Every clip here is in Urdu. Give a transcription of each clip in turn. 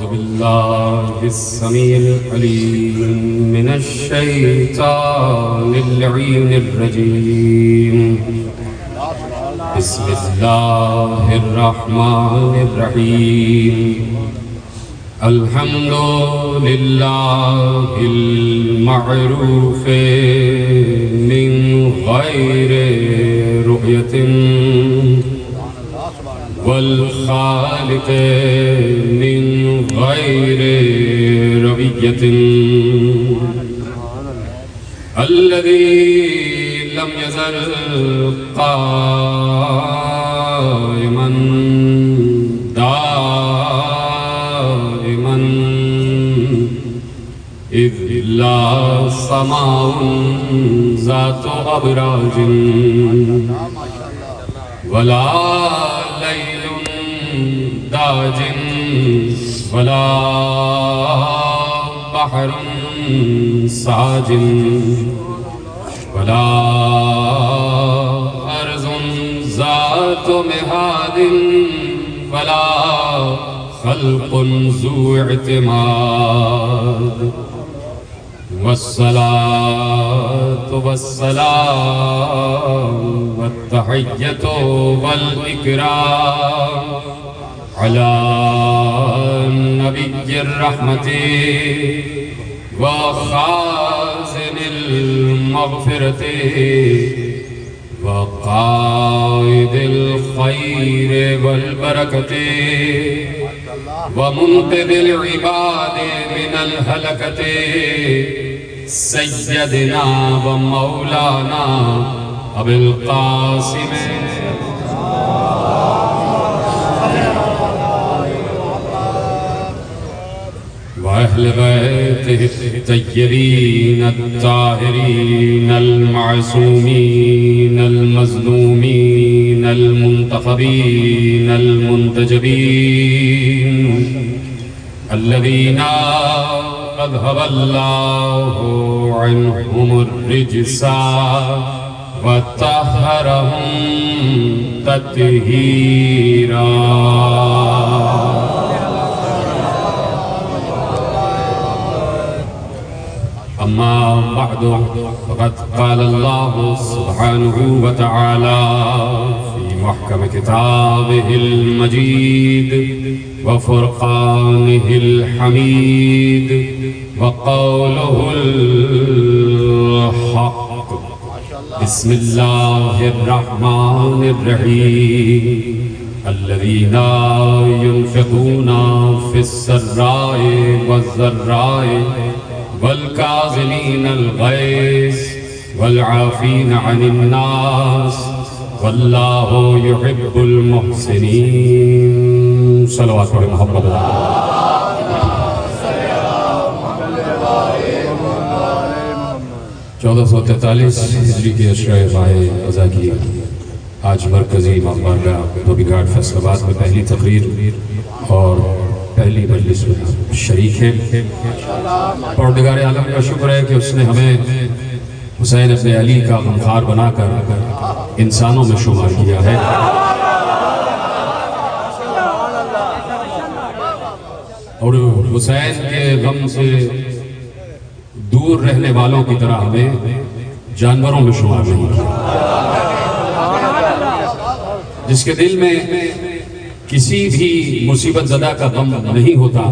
أعوذ بالله السميع العليم من الشيطان اللعين الرجيم. بسم الله الرحمن الرحيم. الحمد لله المعروف من غير رؤية والخالق من غير رؤية الذي لم يزل قائما دائما إذ لا سماء ذات أبراج ولا ليل داج ولا بحر ساج ولا أرض ذات مهاد ولا خلق ذو اعتماد. والصلاة والسلام والتحية والإكرام على نبي الرحمة وخازن المغفرة وقائد الخير والبركة ومنقذ العباد من الهلكة سيدنا ومولانا أبي القاسم وأهل بيته الطيبين الطاهرين المعصومين المظلومين المنتخبين المنتجبين الذين أذهب الله عنهم الرجس وطهرهم تطهيرا. أما بعد فقد قال الله سبحانه وتعالى في محكم كتابه المجيد وفرقانه الحميد وقوله الحق. بسم الله الرحمن الرحيم. الذين ينفقون في السراء والضراء والكاظمين الغيظ والعافين عن الناس والله يحب المحسنين. صلوات محمد. 1443 ہجری کے عشرۂ ماہ اذا کی آج مرکزی بارگاہ دھوبی گھاٹ فیصل آباد میں پہلی تقریر اور پہلی مجلس میں شریک ہے. پروردگار عالم کا شکر ہے کہ اس نے ہمیں حسین ابن علی کا غمخوار بنا کر انسانوں میں شمار کیا ہے. اور حسین کے غم سے دور رہنے والوں کی طرح ہمیں جانوروں میں شمار نہیں کیا. جس کے دل میں کسی بھی مصیبت زدہ کا غم نہیں ہوتا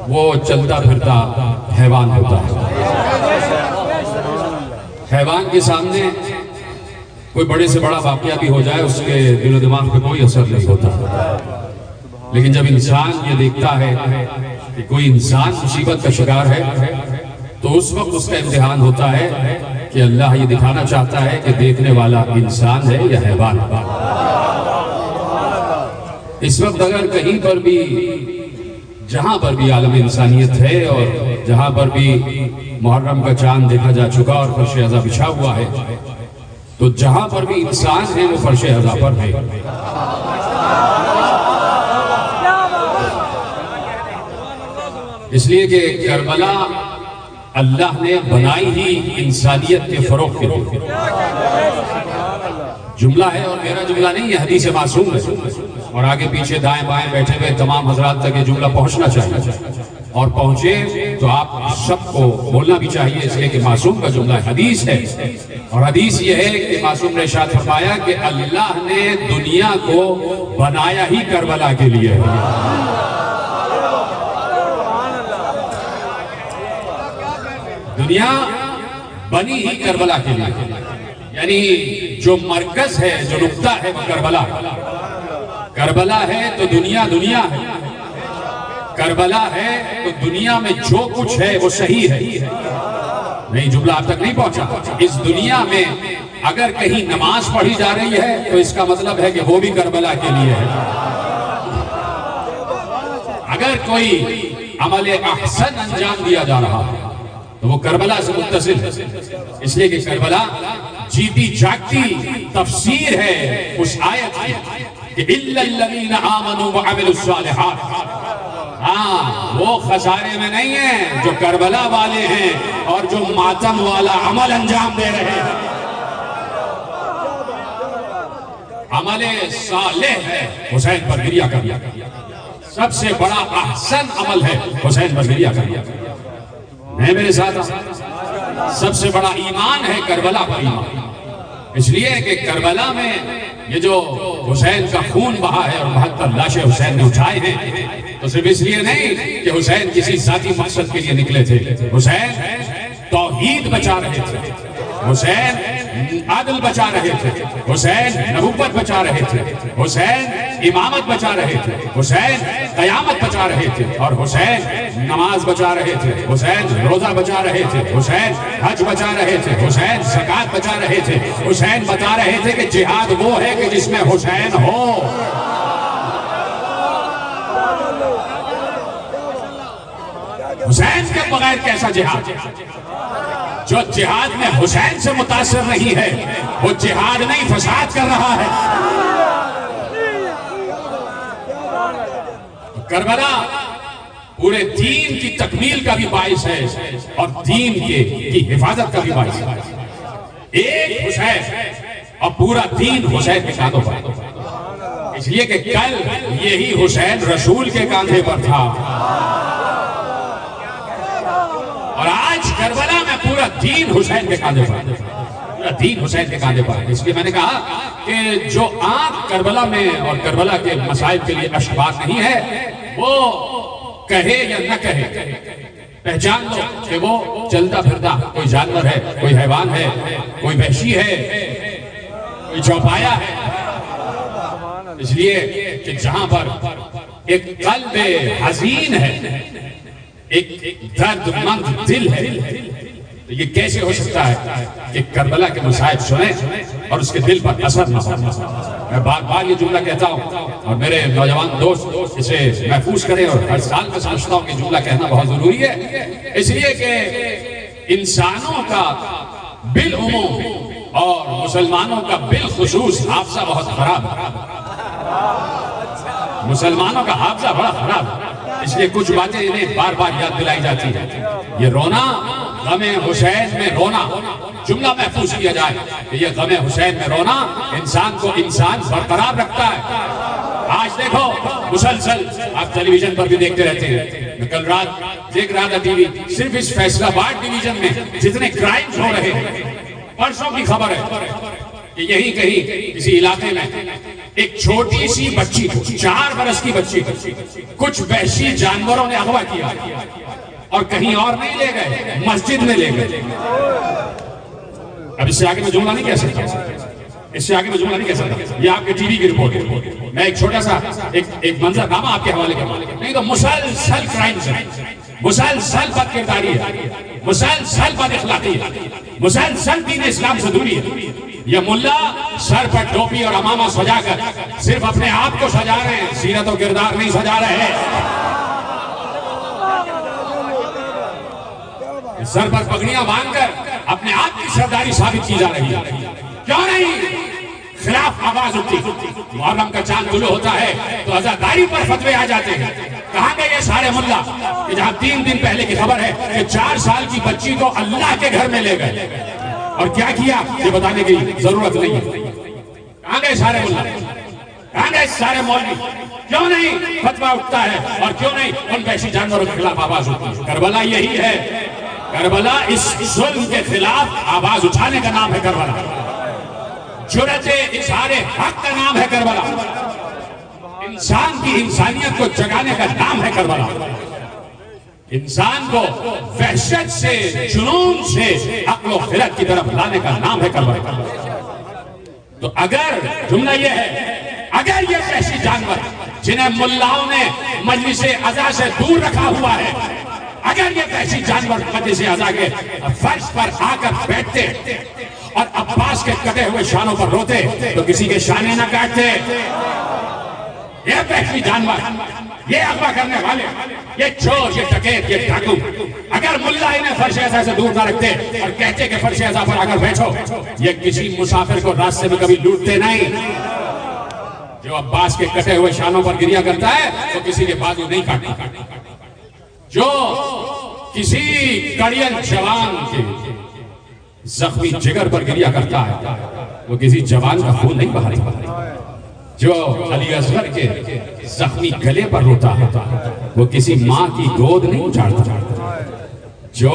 وہ چلتا پھرتا حیوان ہوتا ہے. حیوان کے سامنے کوئی بڑے سے بڑا واقعہ بھی ہو جائے اس کے دل و دماغ پہ کوئی اثر نہیں ہوتا. لیکن جب انسان یہ دیکھتا ہے کہ کوئی انسان مصیبت کا شکار ہے تو اس وقت اس کا امتحان ہوتا ہے کہ اللہ یہ دکھانا چاہتا ہے کہ دیکھنے والا انسان ہے یا حیوان. اس وقت اگر کہیں پر بھی جہاں پر بھی عالم انسانیت ہے اور جہاں پر بھی محرم کا چاند دیکھا جا چکا اور فرش اعضا بچھا ہوا ہے تو جہاں پر بھی انسان ہے وہ فرش اعضا پر ہے. اس لیے کہ کربلا اللہ نے بنائی ہی انسانیت کے فروغ کے لیے. جملہ ہے اور میرا جملہ نہیں ہے، حدیث معصوم ہے، اور آگے پیچھے دائیں بائیں بیٹھے ہوئے تمام حضرات تک یہ جملہ پہنچنا چاہیے، اور پہنچے تو آپ سب کو بولنا بھی چاہیے، اس لیے کہ معصوم کا جملہ حدیث ہے، اور حدیث یہ ہے کہ معصوم نے ارشاد فرمایا کہ اللہ نے دنیا کو بنایا ہی کربلا کے لیے ہے۔ دنیا بنی ہی کربلا کے لیے، یعنی جو مرکز ہے، جو نقطہ ہے وہ کربلا، کربلا ہے تو دنیا دنیا ہے، کربلا ہے تو دنیا میں جو کچھ ہے وہ صحیح ہے۔ نہیں، جملہ آپ تک نہیں پہنچا۔ اس دنیا میں اگر کہیں نماز پڑھی جا رہی ہے تو اس کا مطلب ہے کہ وہ بھی کربلا کے لیے ہے۔ اگر کوئی عمل احسن انجام دیا جا رہا ہے تو وہ کربلا سے متصل ہے، اس لیے کہ کربلا جیتی جاگتی تفسیر ہے اس آیت کی کہ إِلَّا الَّذِينَ آمَنُوا وَعَمِلُوا الصَّالِحَاتِ۔ ہاں، وہ خسارے میں نہیں ہیں جو کربلا والے ہیں اور جو ماتم والا عمل انجام دے رہے ہیں۔ عمل صالح ہے حسین پر گریہ کرنا، سب سے بڑا احسن عمل ہے حسین پر گریہ کرنا۔ نہیں میرے ساتھ، سب سے بڑا ایمان ہے کربلا پر ایمان، اس لیے کہ کربلا میں یہ جو حسین کا خون بہا ہے اور 72 لاشیں حسین نے اٹھائے ہیں، تو صرف اس لیے نہیں کہ حسین کسی ذاتی مقصد کے لیے نکلے تھے، حسین توحید بچا رہے تھے، حسین عدل بچا رہے تھے، حسین نبوت بچا رہے تھے، حسین امامت بچا رہے تھے، حسین قیامت بچا رہے تھے، اور حسین نماز بچا رہے تھے، حسین روزہ بچا رہے تھے، حسین حج بچا رہے تھے، حسین زکوٰۃ بچا رہے تھے، حسین بتا رہے تھے کہ جہاد وہ ہے کہ جس میں حسین ہو۔ حسین کے بغیر کیسا جہاد؟ جو جہاد میں حسین سے متاثر نہیں ہے وہ جہاد نہیں، فساد کر رہا ہے۔ کربلا پورے دین کی تکمیل کا بھی باعث ہے اور دین کی حفاظت کا بھی باعث ہے۔ ایک حسین اور پورا دین حسین کے کاندھوں پر، اس لیے کہ کل یہی حسین رسول کے کاندھے پر تھا، اور آج کربلا میں پورا دین حسین کے کاندھے پر، پورا دین حسین کے کاندھے پر۔ اس لیے میں نے کہا کہ جو آنکھ کربلا میں اور کربلا کے مسائل کے لیے اشتباہ نہیں ہے، وہ کہے یا نہ کہے، پہچان لو کہ وہ چلتا پھرتا کوئی جانور ہے، کوئی حیوان ہے، کوئی وحشی ہے، کوئی چوپایا ہے۔ اس لیے کہ جہاں پر ایک قلب حزین ہے، ایک درد مند دل ہے، تو یہ کیسے ہو سکتا ہے کہ کربلا کے مسائل سنیں اور اس کے دل پر اثر نہ ہو؟ میں بار بار یہ جملہ کہتا ہوں اور میرے نوجوان دوست اسے محفوظ کریں، اور ہر سال میں سمجھتا ہوں کہ جملہ کہنا بہت ضروری ہے، اس لیے کہ انسانوں کا بالعموم اور مسلمانوں کا بالخصوص حافظہ بہت خراب ہے۔ مسلمانوں کا حافظہ بڑا خراب ہے، اس لیے کچھ باتیں انہیں بار بار یاد دلائی جاتی ہیں۔ یہ رونا، غم حسین میں رونا، جملہ محفوظ کیا جائے کہ یہ غم حسین میں رونا انسان کو انسان برقرار رکھتا ہے۔ آج دیکھو مسلسل آپ ٹیلی ویژن پر بھی دیکھتے رہتے ہیں، میں کل رات دیکھ رہا تھا ٹی وی، صرف اس فیصل آباد ڈویژن میں جتنے کرائمز ہو رہے ہیں، پرسوں کی خبر ہے کہ یہی کہیں کسی علاقے میں ایک چھوٹی سی بچی کو، 4 برس کی بچی کو کچھ وحشی جانوروں نے اغوا کیا اور کہیں اور نہیں لے گئے، مسجد میں لے گئے۔ اب اس سے آگے میں جملہ نہیں کہہ سکتا، اس سے آگے میں جملہ نہیں کہہ سکتا، یہ آپ کے ٹی وی کی رپورٹ ہے۔ میں ایک چھوٹا سا ایک منظر نامہ آپ کے حوالے کروں، نہیں تو مسلسل کرائمز ہے، مسلسل بد کرداری ہے، مسلسل بد اخلاقی ہے، مسلسل دین اسلام سے دوری ہے۔ یہ ملا سر پر ٹوپی اور امامہ سجا کر صرف اپنے آپ کو سجا رہے ہیں، سیرت و کردار نہیں سجا رہے۔ سر پر پگڑیاں باندھ کر اپنے آپ کی سرداری ثابت کی جا رہی ہے۔ کیوں نہیں خلاف آواز اٹھتی؟ محرم کا چاند طلوع ہوتا ہے تو عزاداری پر فتوے آ جاتے ہیں۔ کہاں گئے یہ سارے ملا کہ جہاں 3 دن پہلے کی خبر ہے کہ 4 سال کی بچی کو اللہ کے گھر میں لے گئے، اور کیا کیا یہ بتانے کی ضرورت نہیں ہے۔ کہاں گئے سارے ملا، کہاں گئے سارے مولوی؟ کیوں نہیں فتویٰ اٹھتا ہے اور کیوں نہیں ان وحشی جانوروں کے خلاف آواز اٹھتی ہے؟ کربلا یہی ہے، کربلا اس ظلم کے خلاف آواز اٹھانے کا نام ہے کربلا، جرأت اظہار حق کا نام ہے کربلا، انسان کی انسانیت کو جگانے کا نام ہے کربلا، انسان کو وحشت سے، جنون سے عقل و خرد کی طرف لانے کا نام ہے کربلا۔ تو اگر جملہ یہ ہے، اگر یہ وحشی جانور جنہیں ملاؤں نے مجلس عزا سے دور رکھا ہوا ہے، اگر یہ وحشی جانور مجلس عزا کے فرش پر آ کر بیٹھتے اور عباس کے کٹے ہوئے شانوں پر روتے تو کسی کے شانے نہ کاٹتے؟ یہ وحشی جانور، یہ اغوا کرنے والے، یہ چور، یہ ڈکیت، یہ ڈاکو، اگر ملا انہیں فرش عزا سے دور نہ رکھتے اور کہتے کہ فرش عزا پر آ کر بیٹھو، یہ کسی مسافر کو راستے میں کبھی لوٹتے نہیں۔ جو عباس کے کٹے ہوئے شانوں پر گریا کرتا ہے تو کسی کے بازو نہیں کاٹتا، جو کسی کڑیل جوان کے زخمی جگر پر گریا کرتا ہے وہ کسی جوان کا خون نہیں بہاتا، جو علی اصغر کے زخمی گلے پر روتا ہے وہ کسی ماں کی گود نہیں اچھالتا، جو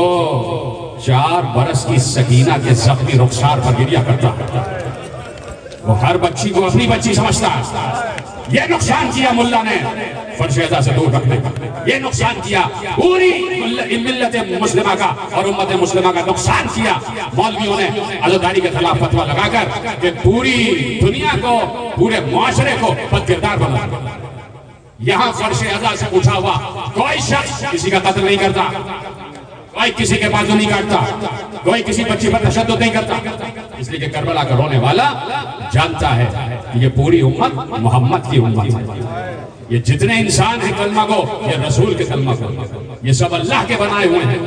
4 برس کی سکینہ کے زخمی رخسار پر گریا کرتا ہے وہ ہر بچی کو اپنی بچی سمجھتا ہے۔ یہ نقصان کیا ملا نے فرش عزا سے دور رکھنے کا، یہ نقصان کیا پوری ملت مسلمہ کا اور امت مسلمہ کا نقصان کیا مولویوں نے عزاداری کے خلاف فتویٰ لگا کر کہ پوری دنیا کو، پورے معاشرے کو بدکردار بنا۔ یہاں فرش عزا سے اٹھا ہوا کوئی شخص کسی کا قتل نہیں کرتا، کوئی کسی کے بازو نہیں کاٹتا، کوئی کسی بچی پر تشدد نہیں کرتا، اس لیے کہ کربلا کا رونے والا جانتا ہے کہ یہ پوری امت محمد کی امت ہے، یہ جتنے انسان ہیں کلمہ کو، یہ رسول کے کلمہ کو، یہ سب اللہ کے بنائے ہوئے ہیں،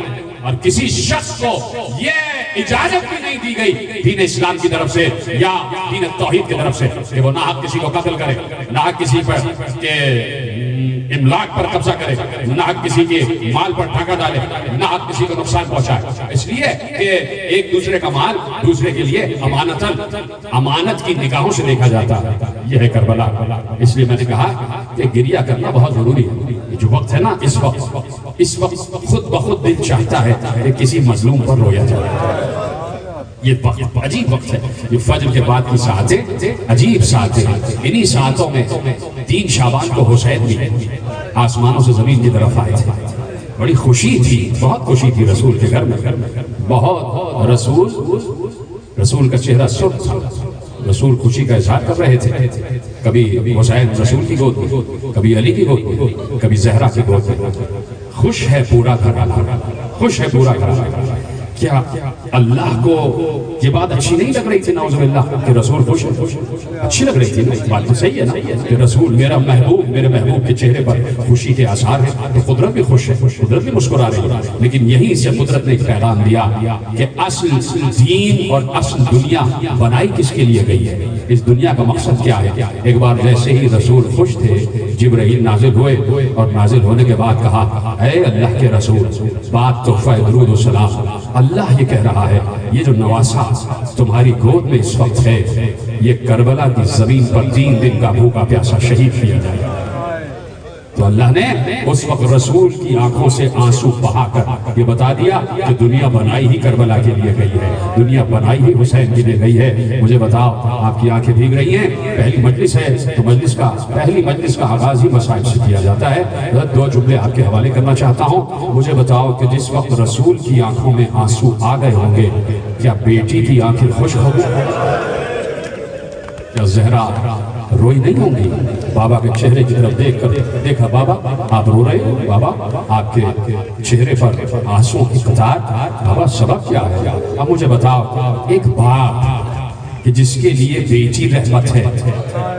اور کسی شخص کو یہ اجازت بھی نہیں دی گئی دین اسلام کی طرف سے یا دین توحید کی طرف سے کہ وہ ناحق کسی کو قتل کرے، ناحق کسی پر کہ املاک پر قبضہ کرے، ناحق کسی کے مال پر ڈھاکہ ڈالے، ناحق کسی کو نقصان پہنچائے، اس لیے کہ ایک دوسرے کا مال دوسرے کے لیے امانت کی نگاہوں سے دیکھا جاتا ہے۔ یہ ہے کربلا۔ اس لیے میں نے کہا کہ گریہ کرنا بہت ضروری ہے۔ یہ جو وقت ہے نا، اس وقت خود بخود دل چاہتا ہے کہ کسی مظلوم پر رویا جائے۔ یہ وقت عجیب وقت ہے، یہ فجر کے بعد کی ساعتیں عجیب ساعتیں ہیں۔ انہی ساعتوں میں 3 شعبان کو حسین بھی آسمانوں سے زمین کی طرف آئے تھے، بڑی خوشی تھی، بہت خوشی تھی رسول کے گھر میں، بہت رسول کا چہرہ سرخ تھا، رسول خوشی کا اظہار کر رہے تھے، کبھی حسین رسول کی گود میں، کبھی علی کی گود میں، کبھی زہرا کی گود میں۔ خوش ہے پورا گھرانہ، خوش ہے پورا گھرانہ۔ کیا اللہ کو یہ بات اچھی نہیں لگ رہی تھی نعوذ باللہ کہ رسول خوش ہے؟ اچھی لگ رہی تھی نا، بات تو صحیح ہے نا کہ رسول میرا محبوب، میرے محبوب کے چہرے پر خوشی کے آثار ہیں، تو قدرت بھی خوش ہے، قدرت بھی مسکرا رہی ہے۔ لیکن یہیں سے قدرت نے ایک پیغام دیا کہ اصل دین اور اصل دنیا بنائی کس کے لیے گئی ہے، اس دنیا کا مقصد کیا ہے۔ ایک بار جیسے ہی رسول خوش تھے، جبرائیل نازل ہوئے اور نازل ہونے کے بعد کہا، اے اللہ کے رسول، بات تحفہ درود و سلام، اللہ یہ کہہ رہا ہے یہ جو نواسا تمہاری گود میں اس وقت ہے، یہ کربلا کی زمین پر 3 دن کا بھوکا پیاسا شہید کیا جائے۔ تو اللہ نے اس وقت رسول کی آنکھوں سے آنسو بہا کر یہ بتا دیا کہ دنیا بنائی ہی کربلا کے لیے گئی ہے، دنیا بنائی ہی حسین کے لیے گئی ہے۔ مجھے بتاؤ، آپ کی آنکھیں بھیگ رہی ہیں، پہلی مجلس ہے تو پہلی مجلس کا آغاز ہی مسائل سے کیا جاتا ہے۔ 2 جملے آپ کے حوالے کرنا چاہتا ہوں۔ مجھے بتاؤ کہ جس وقت رسول کی آنکھوں میں آنسو آ گئے ہوں گے، کیا بیٹی کی آنکھیں خوش ہوں گی؟ کیا زہرا روئی نہیں ہوں گی؟ بابا کے چہرے کی طرف دیکھ کر دیکھا، بابا آپ رو رہے ہو، بابا آپ کے چہرے پر آنسوں کی قطار، بابا سبب کیا ہے؟ اب مجھے بتاؤ، ایک باپ کہ جس کے لیے بیٹی رحمت ہے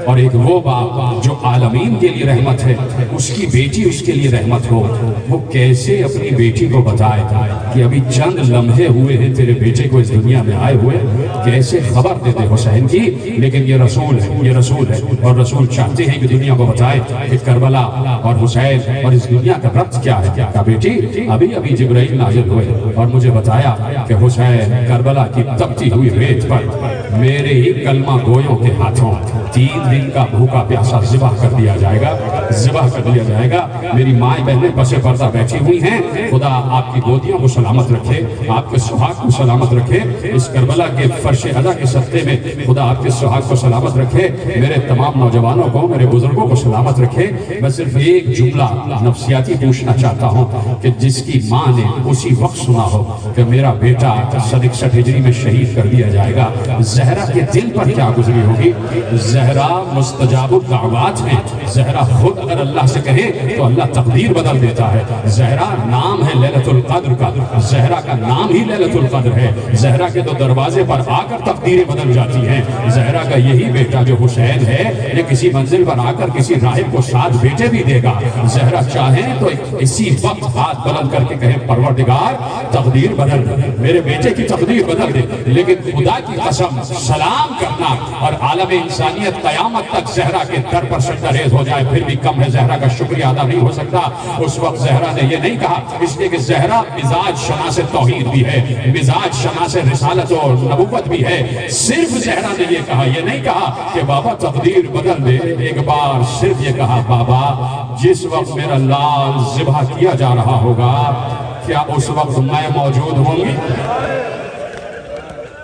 اور ایک وہ باپ جو عالمین کے لیے رحمت ہے، اس کی بیٹی اس کے لیے رحمت ہو، وہ کیسے اپنی بیٹی کو بتائے کہ ابھی چند لمحے ہوئے ہیں تیرے بیٹے کو اس دنیا میں آئے ہوئے، کیسے خبر دیتے حسین کی؟ لیکن یہ رسول ہے اور رسول چاہتے ہیں کہ دنیا کو بتائے کہ کربلا اور حسین اور اس دنیا کا ربط کیا ہے۔ کیا بیٹی ابھی جبرائیل نازل ہوئے اور مجھے بتایا کہ حسین کربلا کی تپتی ہوئی ریت پر میرے ہی کلمہ گویوں کے ہاتھوں 3 دن کا بھوکا پیاسا ذبح کر دیا جائے گا، ذبح کر دیا جائے گا۔ میری مائیں بہنیں پس پردہ بیٹھی ہوئی ہیں، خدا آپ کی گودیوں کو سلامت رکھے، آپ کے سہاگ کو سلامت رکھے، اس کربلا کے فرش ادا کے صدقے میں خدا آپ کے سہاگ کو سلامت رکھے، میرے تمام نوجوانوں کو، میرے بزرگوں کو سلامت رکھے۔ میں صرف ایک جملہ نفسیاتی پوچھنا چاہتا ہوں کہ جس کی ماں نے اسی وقت سنا ہو کہ میرا بیٹا 61 ہجری میں شہید کر دیا جائے گا، زہرا کے دل پر کیا گزری ہوگی؟ زہرا مستجاب الدعوات ہیں، زہرا خود اگر اللہ سے کہے تو اللہ تقدیر بدل دیتا ہے۔ زہرا نام ہے لیلۃ القدر کا، زہرا کا نام ہی لیلۃ القدر ہے۔ زہرا کے تو دروازے پر آ کر تقدیریں بدل جاتی ہیں۔ زہرا کا یہی بیٹا جو حسین ہے، یہ کسی منزل پر آ کر کسی راہب کو 7 بیٹے بھی دے گا۔ زہرا چاہیں تو اسی وقت ہاتھ بلند کر کے کہیں پروردگار تقدیر بدل دے، میرے بیٹے کی تقدیر بدل دے۔ لیکن خدا کی قسم سلام کرنا اور عالم انسانیت قیامت تک زہرا کے در پر سجدہ ریز ہو جائے پھر بھی کم ہے، زہرا کا شکریہ ادا نہیں ہو سکتا۔ اس وقت زہرا نے یہ نہیں کہا، اس لیے کہ زہرا مزاج شناس توحید بھی ہے، مزاج شناس رسالت و نبوت بھی ہے۔ صرف زہرا نے یہ کہا، یہ نہیں کہا کہ بابا تقدیر بدل دے، ایک بار صرف یہ کہا بابا جس وقت میرا لال ذبح کیا جا رہا ہوگا کیا اس وقت میں موجود ہوں گی؟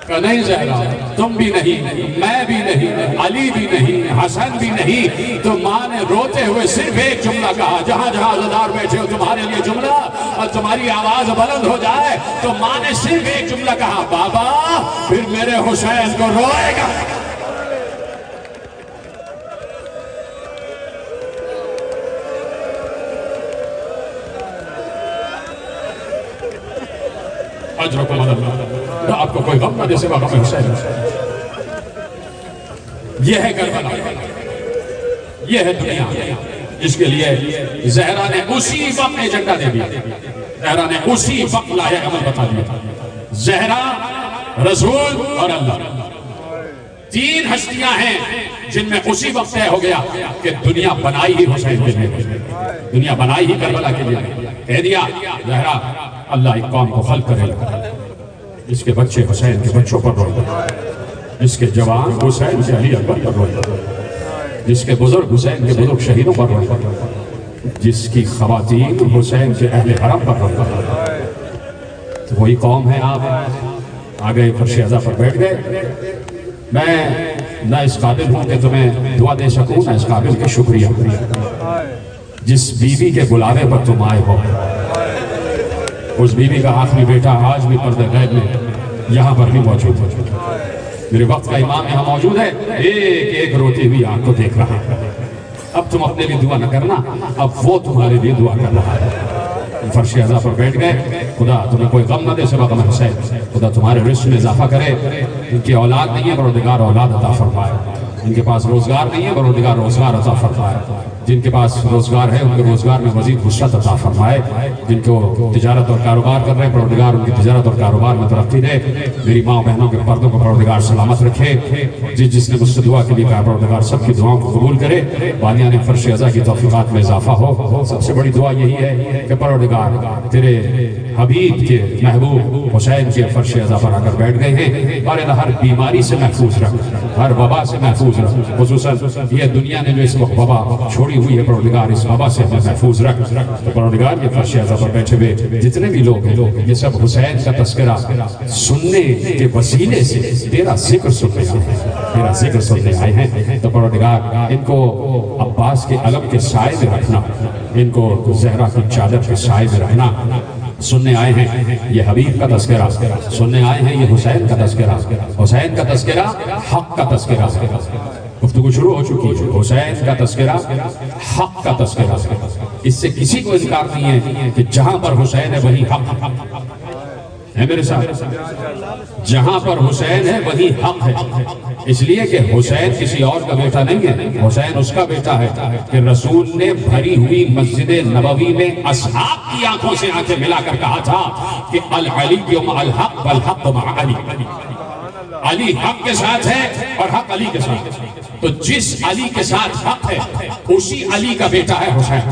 کہ نہیں زہرا تم بھی نہیں، میں بھی نہیں، علی بھی نہیں، حسن بھی نہیں۔ تو ماں نے روتے ہوئے صرف ایک جملہ کہا، جہاں جہاں عزادار بیٹھے ہو تمہارے لیے جملہ، اور تمہاری آواز بلند ہو جائے تو ماں نے صرف ایک جملہ کہا، بابا پھر میرے حسین کو روئے گا۔ اجرکم اللہ، تو آپ کو کوئی غم نہ دے سوا غم حسین۔ یہ ہے کربلا، یہ ہے دنیا جس کے لیے زہرا نے اسی وقت ایجنڈا دے دیا، زہرا نے اسی وقت لایا عمل بتا دیا۔ زہرا، رسول اور اللہ 3 ہستیاں ہیں جن میں اسی وقت طے ہو گیا کہ دنیا بنائی ہی حسین کے لیے، دنیا بنائی ہی کربلا کے لیے۔ کہہ دیا زہرا اللہ ایک قوم کو خلق کرے گا جس کے بچے حسین کے بچوں پر روئے، جس کے جوان حسین سے علی اکبر پر روئے، جس کے بزرگ حسین کے بزرگ شہیدوں پر روئے، جس کی خواتین حسین کے اہل حرم پر روئے۔ تو وہی قوم ہے۔ آپ آگے فرش عزا پر بیٹھ گئے۔ میں نہ اس قابل ہوں کہ تمہیں دعا دے سکوں، نہ اس قابل کے شکریہ۔ جس بیوی کے بلاوے پر تم آئے ہو، اس بیوی کا آخری بیٹا آج بھی پردہ غیب میں یہاں پر بھی موجود ہے۔ میرے وقت کا امام یہاں موجود ہے، ایک ایک روتی ہوئی آنکھ کو دیکھ رہا ہے۔ اب تم اپنے لیے دعا نہ کرنا، اب وہ تمہارے لیے دعا کر رہا ہے۔ فرش عزا پر بیٹھ گئے۔ خدا تمہیں کوئی غم نہ دے سوا غم حسین، خدا تمہارے رزق میں اضافہ کرے۔ ان کی اولاد نہیں ہے، پروردگار اولاد عطا فرمائے۔ ان کے پاس روزگار نہیں ہے، پروردگار روزگار عطا فرمائے۔ جن کے پاس روزگار ہے ان کے روزگار میں مزید وسعت عطا فرمائے۔ جن کو تجارت اور کاروبار کر رہے ہیں پروردگار ان کی تجارت اور کاروبار میں ترقی دے۔ میری ماں بہنوں کے پردوں کو پروردگار سلامت رکھے۔ جس نے مجھ سے دعا کے لیے کہا پروردگار سب کی دعاؤں کو قبول کرے۔ بانیان فرش عزا کی توفیقات میں اضافہ ہو۔ سب سے بڑی دعا یہی ہے کہ پروردگار تیرے حبیب کے محبوب حسین کے فرش عزا پر آ کر بیٹھ گئے ہیں، اور انہیں ہر بیماری سے محفوظ رکھ، ہر وبا سے محفوظ رکھ۔ خصوصاً یہ دنیا نے جو اس وقت وبا چھوڑی ہوئی ہے پروردگار اس وبا سے ہمیں محفوظ رکھ۔ تو پروردگار یہ فرش عزا پر بیٹھے ہوئے جتنے بھی لوگ ہیں یہ سب حسین کا تذکرہ سننے کے وسیلے سے تیرا ذکر سننے آئے ہیں، تیرا ذکر سننے آئے ہیں۔ تو پروردگار ان کو عباس کے علم کے سائے میں رکھنا، ان کو زہرا کی چادر کے سائے میں رکھنا۔ سننے آئے ہیں یہ حبیب کا تذکرہ، سننے آئے ہیں یہ حسین کا تذکرہ، حسین کا تذکرہ، حق کا تذکرہ۔ گفتگو شروع ہو چکی ہے، حسین کا تذکرہ، حق کا تذکرہ۔ اس سے کسی کو انکار نہیں ہے کہ جہاں پر حسین ہے وہی حق ہے میرے ساتھ، جہاں پر حسین ہے وہی حق ہے۔ اس لیے کہ حسین کسی اور کا بیٹا نہیں ہے، حسین اس کا بیٹا ہے کہ رسول نے بھری ہوئی مسجد نبوی میں اصحاب کی آنکھوں سے آنکھیں ملا کر کہا تھا کہ العلی مع الحق والحق مع علی، علی حق کے ساتھ ہے اور حق علی کے ساتھ۔ تو جس علی کے ساتھ حق ہے اسی علی کا بیٹا ہے حسین۔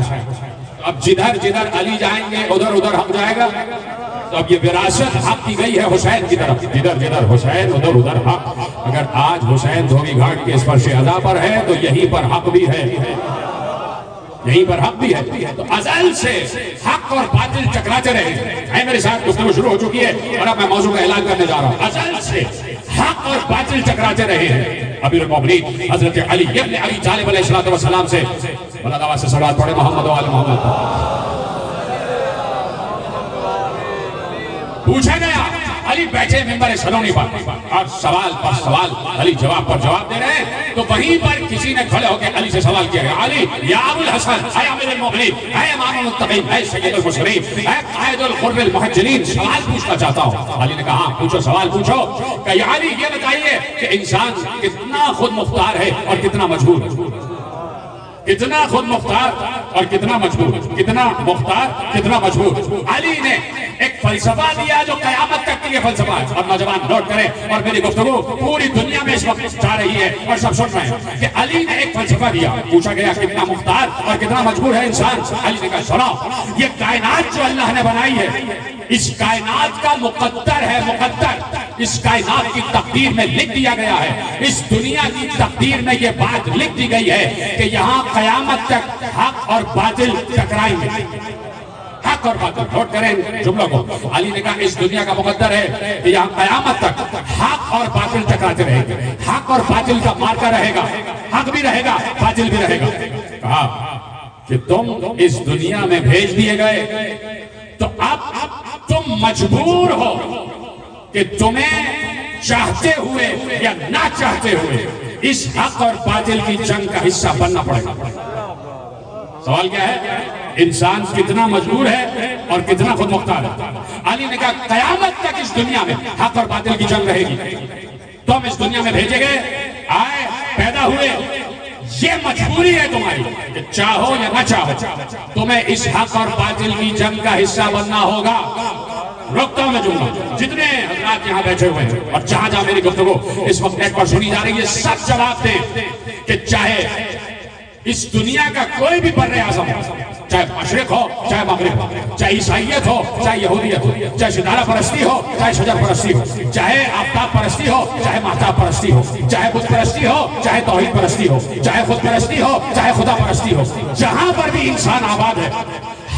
اب جدھر جدھر علی جائیں گے ادھر ادھر حق جائے گا، تو اب یہ وراثت حق کی گئی ہے حسین کی طرف، جدھر جدھر حسین ادھر ادھر حق۔ اگر آج حسین دھوبی گھاٹ کے اس فرش ادا پر ہے تو یہیں پر حق بھی ہے، یہیں پر حق بھی ہے۔ تو ازل سے حق اور باطل ٹکراتے رہے۔ میرے ساتھ گفتگو شروع ہو چکی ہے اور اب میں موضوع کا اعلان کرنے جا رہا ہوں۔ ازل سے حق اور باطل ٹکراتے رہے ہیں۔ امیر المومنین حضرت علی ابن ابی طالب علیہ السلام سے بلند آواز سے صلوات پڑھیں محمد و آل محمد۔ پوچھا گیا، علی بیٹھے ممبر سلونی پر اور سوال پر سوال، علی جواب پر جواب دے رہے ہیں، تو وہیں پر کسی نے کھڑے ہو کے علی سے سوال کیا گیا، علی یا ابو الحسن، اے امیر المومنین، اے امام المتقین، اے سید المرسلین، اے قائد الغر المحجلین، سوال پوچھنا چاہتا ہوں۔ علی نے کہا ہاں پوچھو، سوال پوچھو۔ کہ یا علی یہ بتائیے کہ انسان کتنا خود مختار ہے اور کتنا مجبور ہے؟ کتنا خود مختار اور کتنا مجبور، کتنا مختار کتنا مجبور۔ علی نے ایک فلسفہ دیا جو قیامت تک کے لیے فلسفہ ہے، اور نوجوان نوٹ کریں، اور میری گفتگو پوری دنیا میں اس وقت جا رہی ہے اور سب سن رہے ہیں کہ علی نے ایک فلسفہ دیا۔ پوچھا گیا کتنا مختار اور کتنا مجبور ہے انسان؟ علی نے کہا سنو، یہ کائنات جو اللہ نے بنائی ہے، اس کائنات کا مقدر ہے، مقدر اس کائنات کی تقدیر میں لکھ دیا گیا ہے، اس دنیا کی تقدیر میں یہ بات لکھ دی گئی ہے کہ یہاں قیامت تک حق اور باطل ٹکرائیں گے۔ حق اور باطل، نوٹ کریں جملوں کو۔ علی نے کہا اس دنیا کا مقدر ہے کہ یہاں قیامت تک حق اور باطل ٹکراتے رہیں گے، حق اور باطل کا مارکا رہے گا، حق بھی رہے گا باطل بھی رہے گا۔ کہا کہ تم اس دنیا میں بھیج دیے گئے تو اب تم مجبور ہو کہ تمہیں چاہتے ہوئے یا نہ چاہتے ہوئے اس حق اور باطل کی جنگ کا حصہ بننا پڑے گا۔ سوال کیا ہے؟ انسان کتنا مجبور ہے اور کتنا خود مختار ہے؟ علی نے کہا قیامت تک اس دنیا میں حق اور باطل کی جنگ رہے گی۔ تم اس دنیا میں بھیجے گئے، آئے، پیدا ہوئے، یہ مجبوری ہے تمہاری کہ چاہو یا نہ چاہو تمہیں اس حق اور باطل کی جنگ کا حصہ بننا ہوگا۔ رکتا ہوں میں جملہ، جتنے حضرات یہاں بیٹھے ہوئے ہیں اور جہاں جہاں میری گفتگو اس وقت نیٹ پر سنی جا رہی ہے، سب جواب دیں کہ چاہے اس دنیا کا کوئی بھی بر اعظم ہو، چاہے مشرق ہو چاہے مغرب ہو، چاہے عیسائیت ہو چاہے یہودیت ہو، چاہے ستارہ پرستی ہو چاہے شجر پرستی ہو، چاہے آفتاب پرستی ہو چاہے مہتاب پرستی ہو، چاہے بت پرستی ہو چاہے توحید پرستی ہو، چاہے خود پرستی ہو چاہے خدا پرستی ہو، جہاں پر بھی انسان آباد ہے،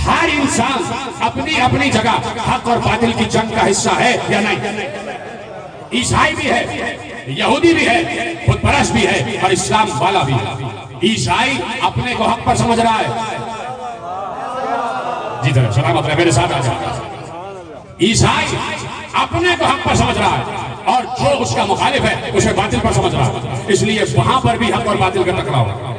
ہر انسان اپنی اپنی جگہ حق اور باطل کی جنگ کا حصہ ہے یا نہیں؟ عیسائی بھی ہے، یہودی بھی ہے، خود پرست بھی ہے اور اسلام والا بھی ہے۔ عیسائی اپنے کو حق پر سمجھ رہا ہے، جی طرح سلامت رہے، میرے ساتھ آ جائے۔ عیسائی اپنے کو حق پر سمجھ رہا ہے اور جو اس کا مخالف ہے اسے باطل پر سمجھ رہا ہے، اس لیے وہاں پر بھی حق اور باطل کا ٹکراؤ ہے۔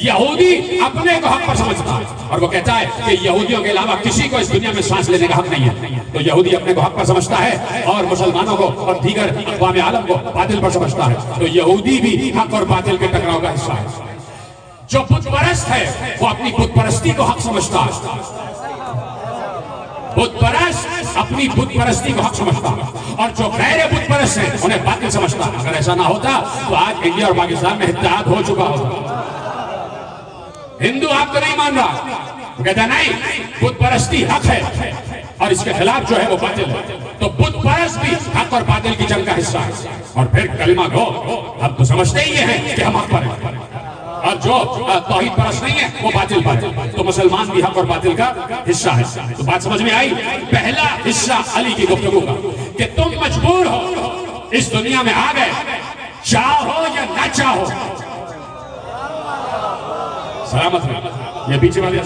یہودی اپنے کو حق پر سمجھتا ہے اور وہ کہتا ہے کہ یہودیوں کے علاوہ کسی کو اس دنیا میں سانس لینے کا حق نہیں ہے، تو یہودی اپنے کو حق پر سمجھتا ہے اور مسلمانوں کو اور دیگر اقوام عالم کو باطل پر سمجھتا ہے، تو یہودی بھی حق اور باطل کے ٹکراؤ کا حصہ ہے۔ جو بت پرست ہے وہ اپنی بت پرستی کو حق سمجھتا ہے، بت پرست اپنی بت پرستی کو حق سمجھتا ہے، اور جو غیر بت پرست ہیں انہیں باطل سمجھتا ہے۔ اگر ایسا نہ ہوتا تو آج انڈیا اور پاکستان میں اتحاد ہو چکا ہوتا۔ ہندو آپ کو نہیں مان رہا، وہ کہتا ہے نہیں، بت پرستی حق ہے اور اس کے خلاف جو ہے وہ باطل ہے، تو بت پرست بھی حق اور باطل کی جنگ کا حصہ ہے۔ اور پھر کلمہ گو، ہم تو سمجھتے ہی ہیں کہ ہم حق پر ہیں، اور جو توحید پرست نہیں ہے وہ باطل پر ہے، تو مسلمان بھی حق اور باطل کا حصہ ہے۔ تو بات سمجھ میں آئی؟ پہلا حصہ علی کی گفتگو کا کہ تم مجبور ہو، اس دنیا میں آ گئے، چاہو یا نہ چاہو۔ سلامت رہے، یہ پیچھے والے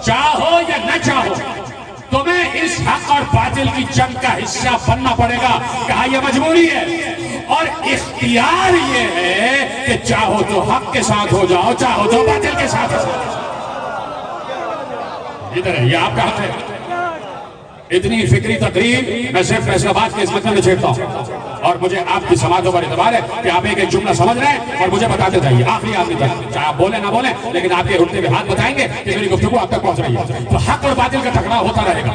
چاہو یا نہ چاہو تمہیں اس حق اور باطل کی جنگ کا حصہ بننا پڑے گا۔ کہا یہ مجبوری ہے اور اختیار یہ ہے کہ چاہو تو حق کے ساتھ ہو جاؤ، چاہو تو باطل کے ساتھ ہو جاؤ۔ ادھر ہے، یہ آپ کا حق ہے۔ اتنی فکری تقریر میں صرف فیصل آباد کے اس مقام میں چھیڑتا ہوں، اور مجھے آپ کی سماجوں پر اعتبار ہے کہ آپ ایک ایک جملہ سمجھ رہے ہیں اور مجھے بتاتے جائیے آخری آدمی تک، چاہے آپ بولیں نہ بولیں، لیکن آپ کے اٹھتے ہوئے ہاتھ بتائیں گے کہ میری گفتگو آپ تک پہنچ رہی ہے۔ تو حق اور باطل کا ٹکراؤ ہوتا رہے گا،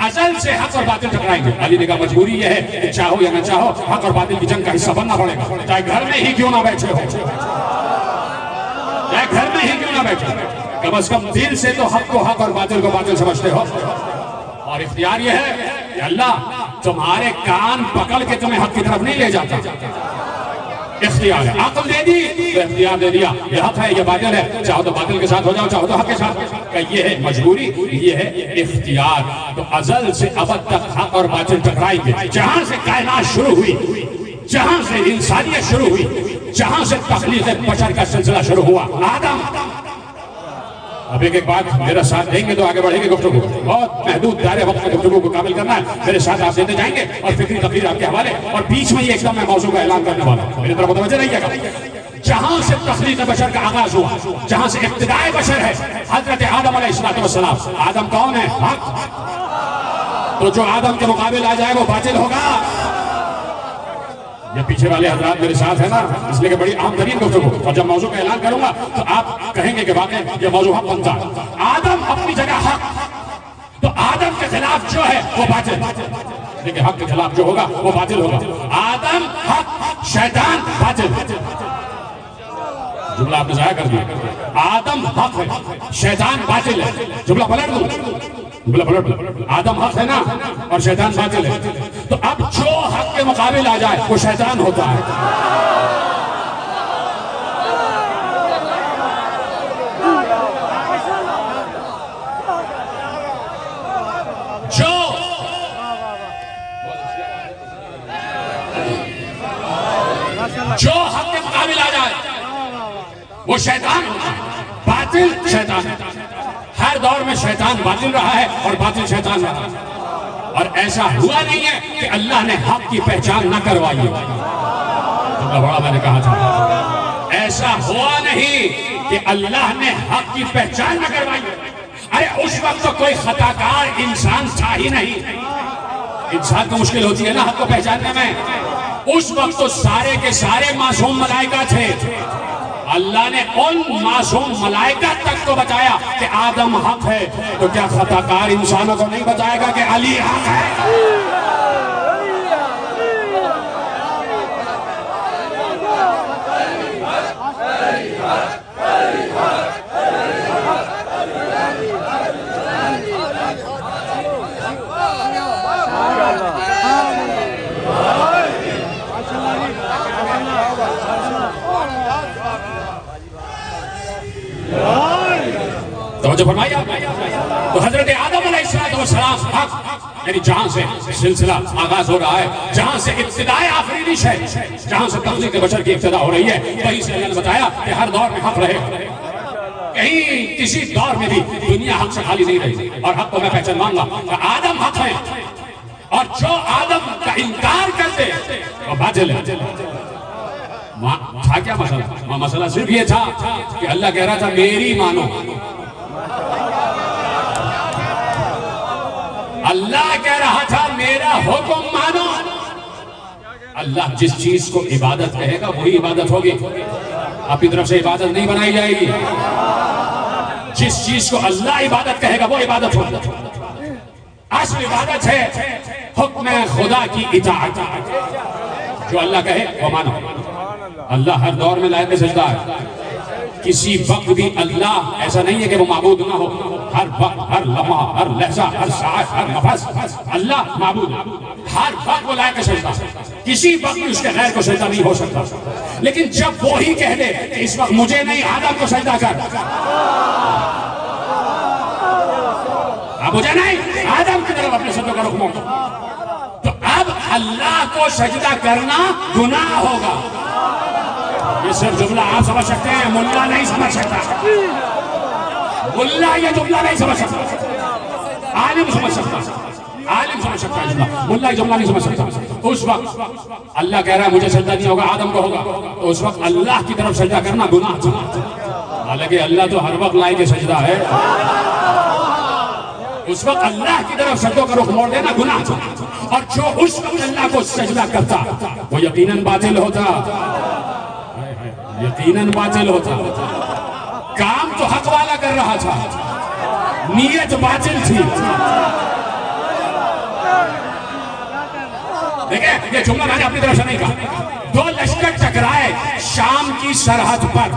ازل سے حق اور باطل ٹکرائیں گے۔ علی نے کہا مجبوری یہ ہے کہ چاہو یا نہ چاہو حق اور باطل کی جنگ کا حصہ بننا پڑے گا، چاہے گھر میں ہی کیوں نہ بیٹھے ہو، چاہے گھر میں ہی کیوں نہ بیٹھے، کم از کم دل سے تو حق کو حق اور باطل کو باطل سمجھتے ہو۔ اور اور اختیار یہ ہے کہ اللہ تمہارے کان پکڑ کے تمہیں حق کی طرف نہیں لے جاتا. اختیار ہے. عقل دے دی تو اختیار دے دیا. یہ حق ہے، یہ باطل ہے، چاہو تو باطل کے ساتھ ہو جاؤ، چاہو تو حق کے ساتھ. کہ یہ ہے مجبوری، یہ ہے اختیار. تو ازل سے ابد تک حق اور باطل ٹکرائیں گے. جہاں سے کائنات شروع ہوئی، جہاں سے انسانیت شروع ہوئی، جہاں سے تخلیق بشر کا سلسلہ شروع ہوا، آدم. اب ایک بات میرا ساتھ دیں گے تو آگے بڑھیں گے گفتگو. بہت محدود دائرے وقت میں گفتگو کو کامل کرنا ہے. میرے ساتھ آپ دیتے جائیں گے اور فکری تقریر آپ کے حوالے. اور بیچ میں یہ ایک دم میں موضوع کا اعلان کرنے والا ہوں، میری طرف متوجہ رہیے گا. جہاں سے تخلیق بشر کا آغاز ہوا، جہاں سے ابتدائے بشر ہے، حضرت آدم علیہ السلام. آدم کون ہے؟ حق. تو جو آدم کے مقابل آ جائے وہ باطل ہوگا. یہ پیچھے والے حضرات میرے ساتھ ہیں نا، اس لیے کہ بڑی عام ترین گفتگو. اور جب موضوع کا اعلان کروں گا تو آپ کہیں گے کہ واقعی یہ موضوع حق بنتا. آدم اپنی جگہ حق، تو آدم کے خلاف جو ہے وہ باطل. لیکن حق کے خلاف جو ہوگا وہ باطل ہوگا. آدم حق، شیطان باطل. جملہ آپ نے ضائع کر دیا. آدم حق ہے، شیطان باطل ہے. جملہ پلٹ دو، جملہ پلٹ دو. آدم حق ہے نا اور شیطان باطل ہے. تو اب جو حق کے مقابل آ جائے وہ شیطان ہوتا ہے. جو حق کے مقابل آ جائے وہ شیطان ہوتا ہے. باطل شیطان ہے. ہر دور میں شیطان باطل رہا ہے اور باطل شیطان رہا ہے. اور ایسا ہوا نہیں ہے کہ اللہ نے حق کی پہچان نہ کروائی ہے. بڑا میں نے کہا تھا ایسا ہوا نہیں کہ اللہ نے حق کی پہچان نہ کروائی. ارے اس وقت تو کوئی خطا کار انسان تھا ہی نہیں. انسان کو مشکل ہوتی ہے نا حق کو پہچاننے میں. اس وقت تو سارے کے سارے معصوم ملائکہ تھے. اللہ نے ان معصوم ملائکہ تک کو بتایا کہ آدم حق ہے. تو کیا خطا کار انسانوں کو نہیں بتائے گا کہ علی حق ہے؟ توجہ فرمائیے. تو حضرت آدم علیہ السلام حق، یعنی جہاں سے سلسلہ آغاز ہو رہا ہے، جہاں سے ابتدائے آفرینش ہے، جہاں سے تخلیق بشر کی ابتدا ہو رہی ہے، وہیں سے اللہ نے بتایا کہ ہر دور میں حق رہے. کہیں کسی دور میں بھی دنیا حق سے خالی نہیں رہی. اور حق کو میں پہچان گا کہ آدم حق ہے اور جو آدم کا انکار کرتے وہ باطل ہے. تھا کیا مسئلہ؟ مسئلہ صرف یہ تھا کہ اللہ کہہ رہا تھا میری مانو. اللہ کہہ رہا تھا میرا حکم مانو. اللہ جس چیز کو عبادت کہے گا وہی عبادت ہوگی. اپنی طرف سے عبادت نہیں بنائی جائے گی. جس چیز کو اللہ عبادت کہے گا وہ عبادت ہوگی. اصل عبادت ہے حکم خدا کی اطاعت. جو اللہ کہے وہ مانو. اللہ ہر دور میں لائق سجدہ ہے. کسی وقت بھی اللہ ایسا نہیں ہے کہ وہ معبود نہ ہو. ہر وقت، ہر لمحہ، ہر لحظہ، ہر ساعت، ہر نفس اللہ معبود ہے. ہر وقت وہ لائق سجدہ. کسی وقت بھی اس کے غیر کو سجدہ نہیں ہو سکتا. لیکن جب وہی کہہ دے کہ اس وقت مجھے نہیں آدم کو سجدہ کر، مجھے نہیں آدم کی طرف اپنے سجدوں کا رخ موڑ، تو اب اللہ کو سجدہ کرنا گناہ ہوگا. یہ صرف جملہ آپ سمجھ سکتے ہیں، ملا نہیں سمجھ سکتا. ملا یہ جملہ نہیں سمجھ سکتا. عالم سمجھ سکتا، عالم سمجھ سکتا ہے جملہ. ملا یہ جملہ نہیں سمجھ سکتا. اس وقت اللہ کہہ رہا ہے مجھے سجدہ نہیں ہوگا، آدم کو ہوگا. تو اس وقت اللہ کی طرف سجدہ کرنا گناہ تھا. حالانکہ اللہ تو ہر وقت لائق سجدہ ہے. اس وقت اللہ کی طرف سجدوں کا رخ موڑ دینا گناہ تھا. اور جو اس وقت اللہ کو سجدہ کرتا وہ یقیناً باطل ہوتا. یقیناً باطل ہوتا. کام تو حق والا کر رہا تھا، نیت باطل تھی. دیکھیں یہ جملہ میں نے اپنی طرف سے نہیں کہا. دو لشکر ٹکرائے شام کی سرحد پر.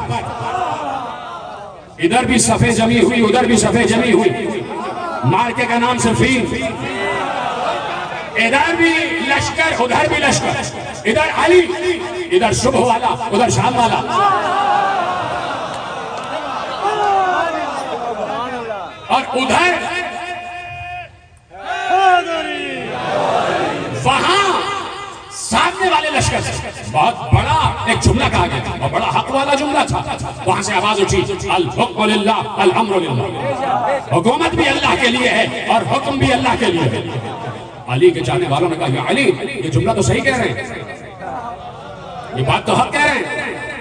ادھر بھی صفیں جمی ہوئی، ادھر بھی صفیں جمی ہوئی. مارکے کا نام صفین. ادھر بھی لشکر ادھر بھی لشکر، ادھر علی ادھر صبح والا ادھر شام والا. اور ادھر وہاں سامنے والے لشکر سے بہت بڑا ایک جملہ کہا گیا تھا اور بڑا حق والا جملہ تھا. وہاں سے آواز اٹھی الحکم للہ الامر للہ، حکومت بھی اللہ کے لیے ہے اور حکم بھی اللہ کے لیے ہے. علی کے چاہنے والوں نے کہا یا علی یہ جملہ تو صحیح کہہ رہے ہیں، یہ بات تو حق کہہ رہے ہیں.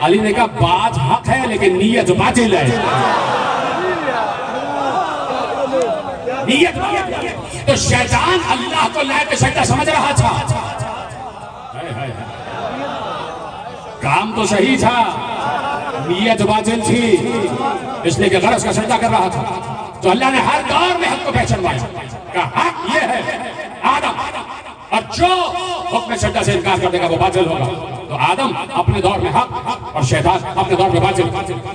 علی نے کہا بات حق ہے لیکن نیت باطل ہے. نیت تو شیطان اللہ کو لائق سجدہ سمجھ رہا تھا. کام تو صحیح تھا، نیت باطل تھی، اس لیے کہ غرض کا سجدہ کر رہا تھا. تو اللہ نے ہر دور میں حق کو پہچانوایا، کہا حق یہ ہے آدم، اور جو حکم سجدہ سے انکار کر دے گا وہ باطل ہوگا. تو آدم اپنے دور میں حق اور شیطان اپنے دور میں باطل.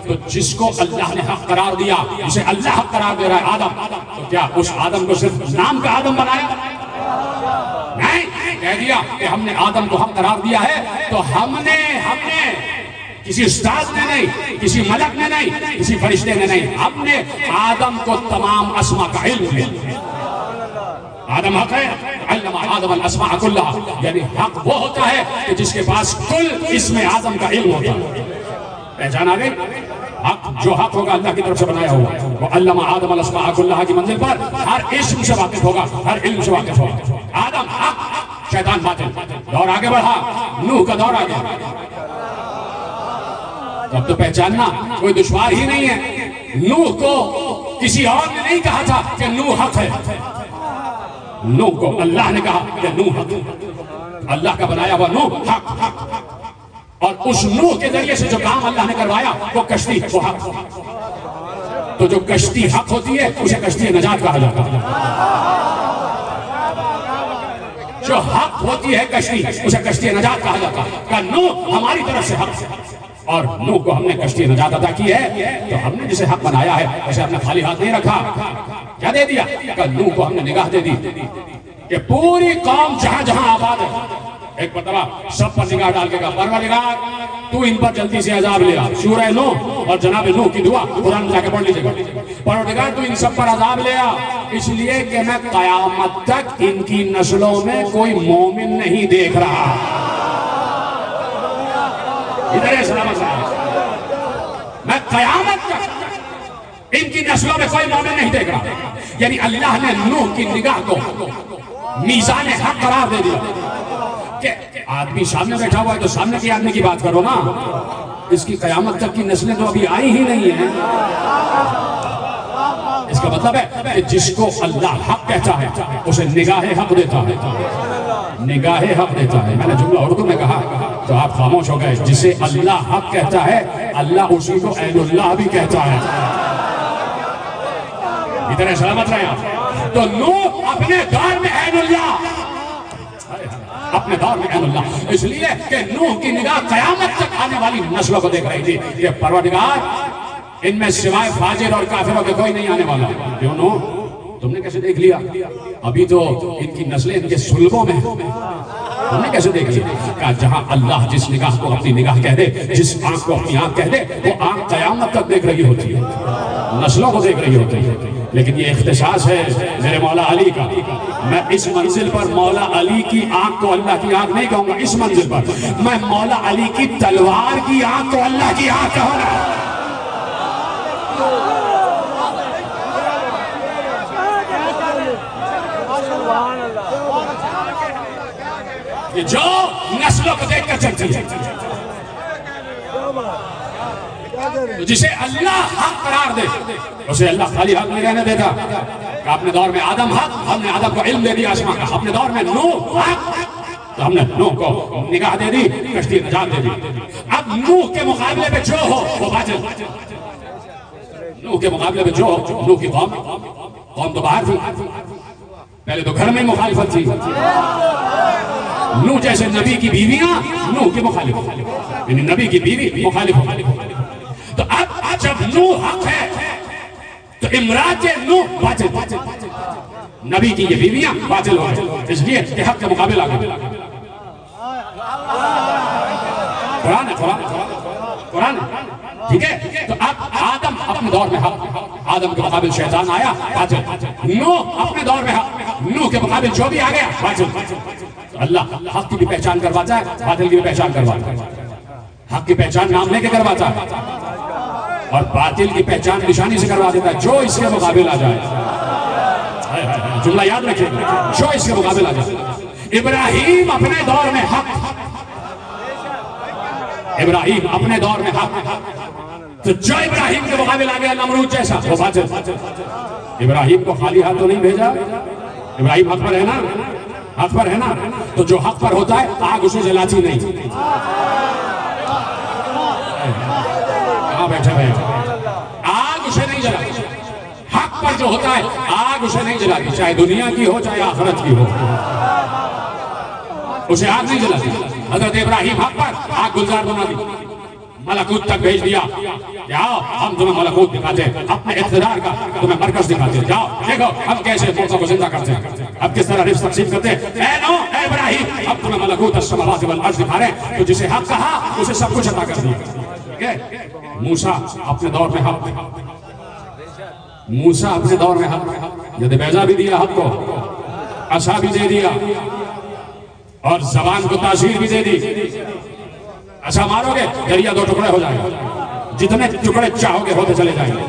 تو جس کو اللہ نے حق قرار دیا، جسے اللہ حق قرار دے رہا ہے آدم، تو کیا اس آدم کو صرف نام کا آدم بنایا؟ نہیں، کہہ دیا کہ ہم نے آدم کو حق قرار دیا ہے تو ہم نے کسی استاد نے نہیں، کسی ملک نے نہیں، کسی فرشتے نے نہیں، ہم نے آدم کو تمام اسماء کا علم دیا. آدم حق ہے، علم آدم الاسماء کلہا، یعنی حق وہ ہوتا ہے کہ جس کے پاس کل اسم آدم کا علم ہوتا ہے. پہچان آ گئی؟ حق جو حق ہوگا اللہ کی طرف سے بنایا ہوا، وہ علم آدم الاسماء کلہا کی منزل پر ہر اسم سے واقف ہوگا، ہر علم سے واقف ہوگا. آدم حق، شیطان باطل. دور آگے بڑھا، نوح کا دور آگے. اب تو پہچاننا کوئی دشوار ہی نہیں ہے. نوح کو کسی اور نے نہیں کہا تھا کہ نوح حق ہے، نوح کو اللہ نے کہا کہ نوح حق. اللہ کا بنایا ہوا نوح حق، اور اس نوح کے ذریعے سے جو کام اللہ نے کروایا وہ کشتی، وہ حق. تو جو کشتی حق ہوتی ہے اسے کشتی نجات کہا جاتا ہے. جو حق ہوتی ہے کشتی اسے کشتی نجات کہا جاتا ہے. کہ نوح ہماری طرف سے حق ہے اور نوح کو ہم نے کشتی نجات عطا کی ہے. تو ہم نے جسے حق بنایا ہے اسے اپنا خالی ہاتھ نہیں رکھا. کیا دے دیا؟ کہ نوح کو ہم نے نگاہ دے دی کہ پوری قوم جہاں جہاں آباد ہے ایک مرتبہ سب پر نگاہ ڈال کے کہا پروردگار تو ان پر جلدی سے عذاب لے آ. سورہ نوح اور جناب نوح کی دعا قرآن میں جا کے پڑھ لیجیے گا. پروردگار تو ان سب پر عذاب لے آ اس لیے کہ میں قیامت تک ان کی نسلوں میں کوئی مومن نہیں دیکھ رہا. ادھر ہے سلامت صاحب، میں قیامت تک ان کی نسلوں میں کوئی مومن نہیں دیکھ رہا. یعنی اللہ نے نوح کی نگاہ کو میزان حق قرار دے دیا کہ آدمی سامنے بیٹھا ہوا ہے تو سامنے کے آدمی کی بات کرو نا. اس کی قیامت تک کی نسلیں تو ابھی آئی ہی نہیں ہیں. اس کا مطلب ہے کہ جس کو اللہ حق کہتا ہے اسے نگاہ حق دیتا ہے، نگاہ حق دیتا ہے. میں نے جملہ اردو میں کہا تو آپ خاموش ہو گئے. جسے اللہ حق کہتا ہے اللہ اسی کو عین اللہ بھی کہتا ہے. ادھر سلامت رہے آپ. تو نوح اپنے دور میں عین اللہ، اپنے دور میں عین اللہ، اس لیے کہ نوح کی نگاہ قیامت تک آنے والی نسلوں کو دیکھ رہی تھی کہ پروردگار ان میں سوائے فاجر اور کافروں کے کوئی نہیں آنے والا. کیوں نوح تم نے کیسے دیکھ لیا؟ ابھی تو ان کی نسلیں ان کے سلبوں میں، تم نے کیسے دیکھ لیا؟ کہ جہاں اللہ جس نگاہ کو اپنی نگاہ کہہ دے، جس آنکھ کو اپنی آنکھ کہہ دے، وہ آنکھ قیامت تک دیکھ رہی ہوتی ہے، نسلوں کو دیکھ رہی ہوتی ہے. لیکن یہ اختصاص ہے میرے مولا علی کا. میں اس منزل پر مولا علی کی آنکھ کو اللہ کی آنکھ نہیں کہوں گا. اس منزل پر میں مولا علی کی تلوار کی آنکھ کو اللہ کی آنکھ کہوں گا. جو نسلوں کو دیکھ کر چلتی ہے، جسے اللہ حق قرار دے اسے اللہ خالی حق نہیں رہنے دیتا. کہ اپنے دور میں آدم حق، ہم نے آدم کو علم دے دیا آسمان کا. اپنے دور میں نوح حق، تو ہم نے نوح کو نگاہ دے دی، کشتی نجات دے دی. اب نوح کے مقابلے میں جو ہو وہ باطل. نوح کے مقابلے میں جو ہو، نوح کی قوم تو باہر تھی، پہلے تو گھر میں مخالفت تھی. نوح جیسے نبی کی بیویاں نوح کی مخالف، یعنی نبی کی بیوی مخالف. تو اب جب نوح حق ہے تو امرات نوح باطل. نبی کی یہ بیویاں باطل ہو گئے، اس لیے کہ حق کے مقابل آ گئے۔ قرآن ہے، قرآن ہے، ٹھیک ہے؟ تو اب آدم اپنے دور میں حق، آدم کے مقابل شیطان آیا، باطل۔ نوح اپنے دور میں حق، نوح کے مقابل جو بھی آ گیا، باطل۔ اللہ حق کی بھی پہچان کرواتا ہے، باطل کی بھی پہچان کرواتا ہے۔ حق کی پہچان نام لے کے کرواتا ہے اور باطل کی پہچان نشانی سے کروا دیتا ہے، جو اس کے مقابل آ جائے۔ جملہ یاد رکھیں، جو اس کے مقابل آ جائے۔ ابراہیم اپنے دور میں حق، ابراہیم اپنے دور میں حق، تو جو ابراہیم کے مقابل آ گیا نمرود جیسا، وہ باطل۔ ابراہیم کو خالی ہاتھ تو نہیں بھیجا، ابراہیم حق پر ہے نا، حق پر ہے نا، تو جو حق پر ہوتا ہے آگ اسے جلاتی نہیں۔ کہاں بیٹھے ہوئے آگ اسے نہیں جلاتی، حق پر جو ہوتا ہے آگ اسے نہیں جلاتی، چاہے دنیا کی ہو چاہے آخرت کی ہو، اسے آگ نہیں جلاتی۔ حضرت ابراہیم حق پر آگ گلزار بنا دی، ملکوت تک بھیج دیا، جاؤ ہم تمہیں ملکوت دکھاتے ہیں، اپنے اقتدار کا تمہیں مرکز دکھاتے ہیں، جاؤ دیکھو ہم کیسے موسیٰ کو زندہ کرتے ہیں، اب کس طرح رزق تقسیم کرتے ہیں۔ اے نو، اے ابراہیم، اب تمہیں ملکوت السماوات والارض دکھا رہے ہیں، تو جسے حق کہا اسے سب کچھ عطا کر دیا۔ موسیٰ اپنے دور میں حق، موسیٰ اپنے دور میں حق، ید بیضا بھی دیا حق کو، عصا بھی دے دیا اور زبان کو تاثیر بھی دے دی۔ عصا مارو گے دریا دو ٹکڑے ہو جائیں گے، جتنے ٹکڑے چاہو گے ہوتے چلے جائیں گے۔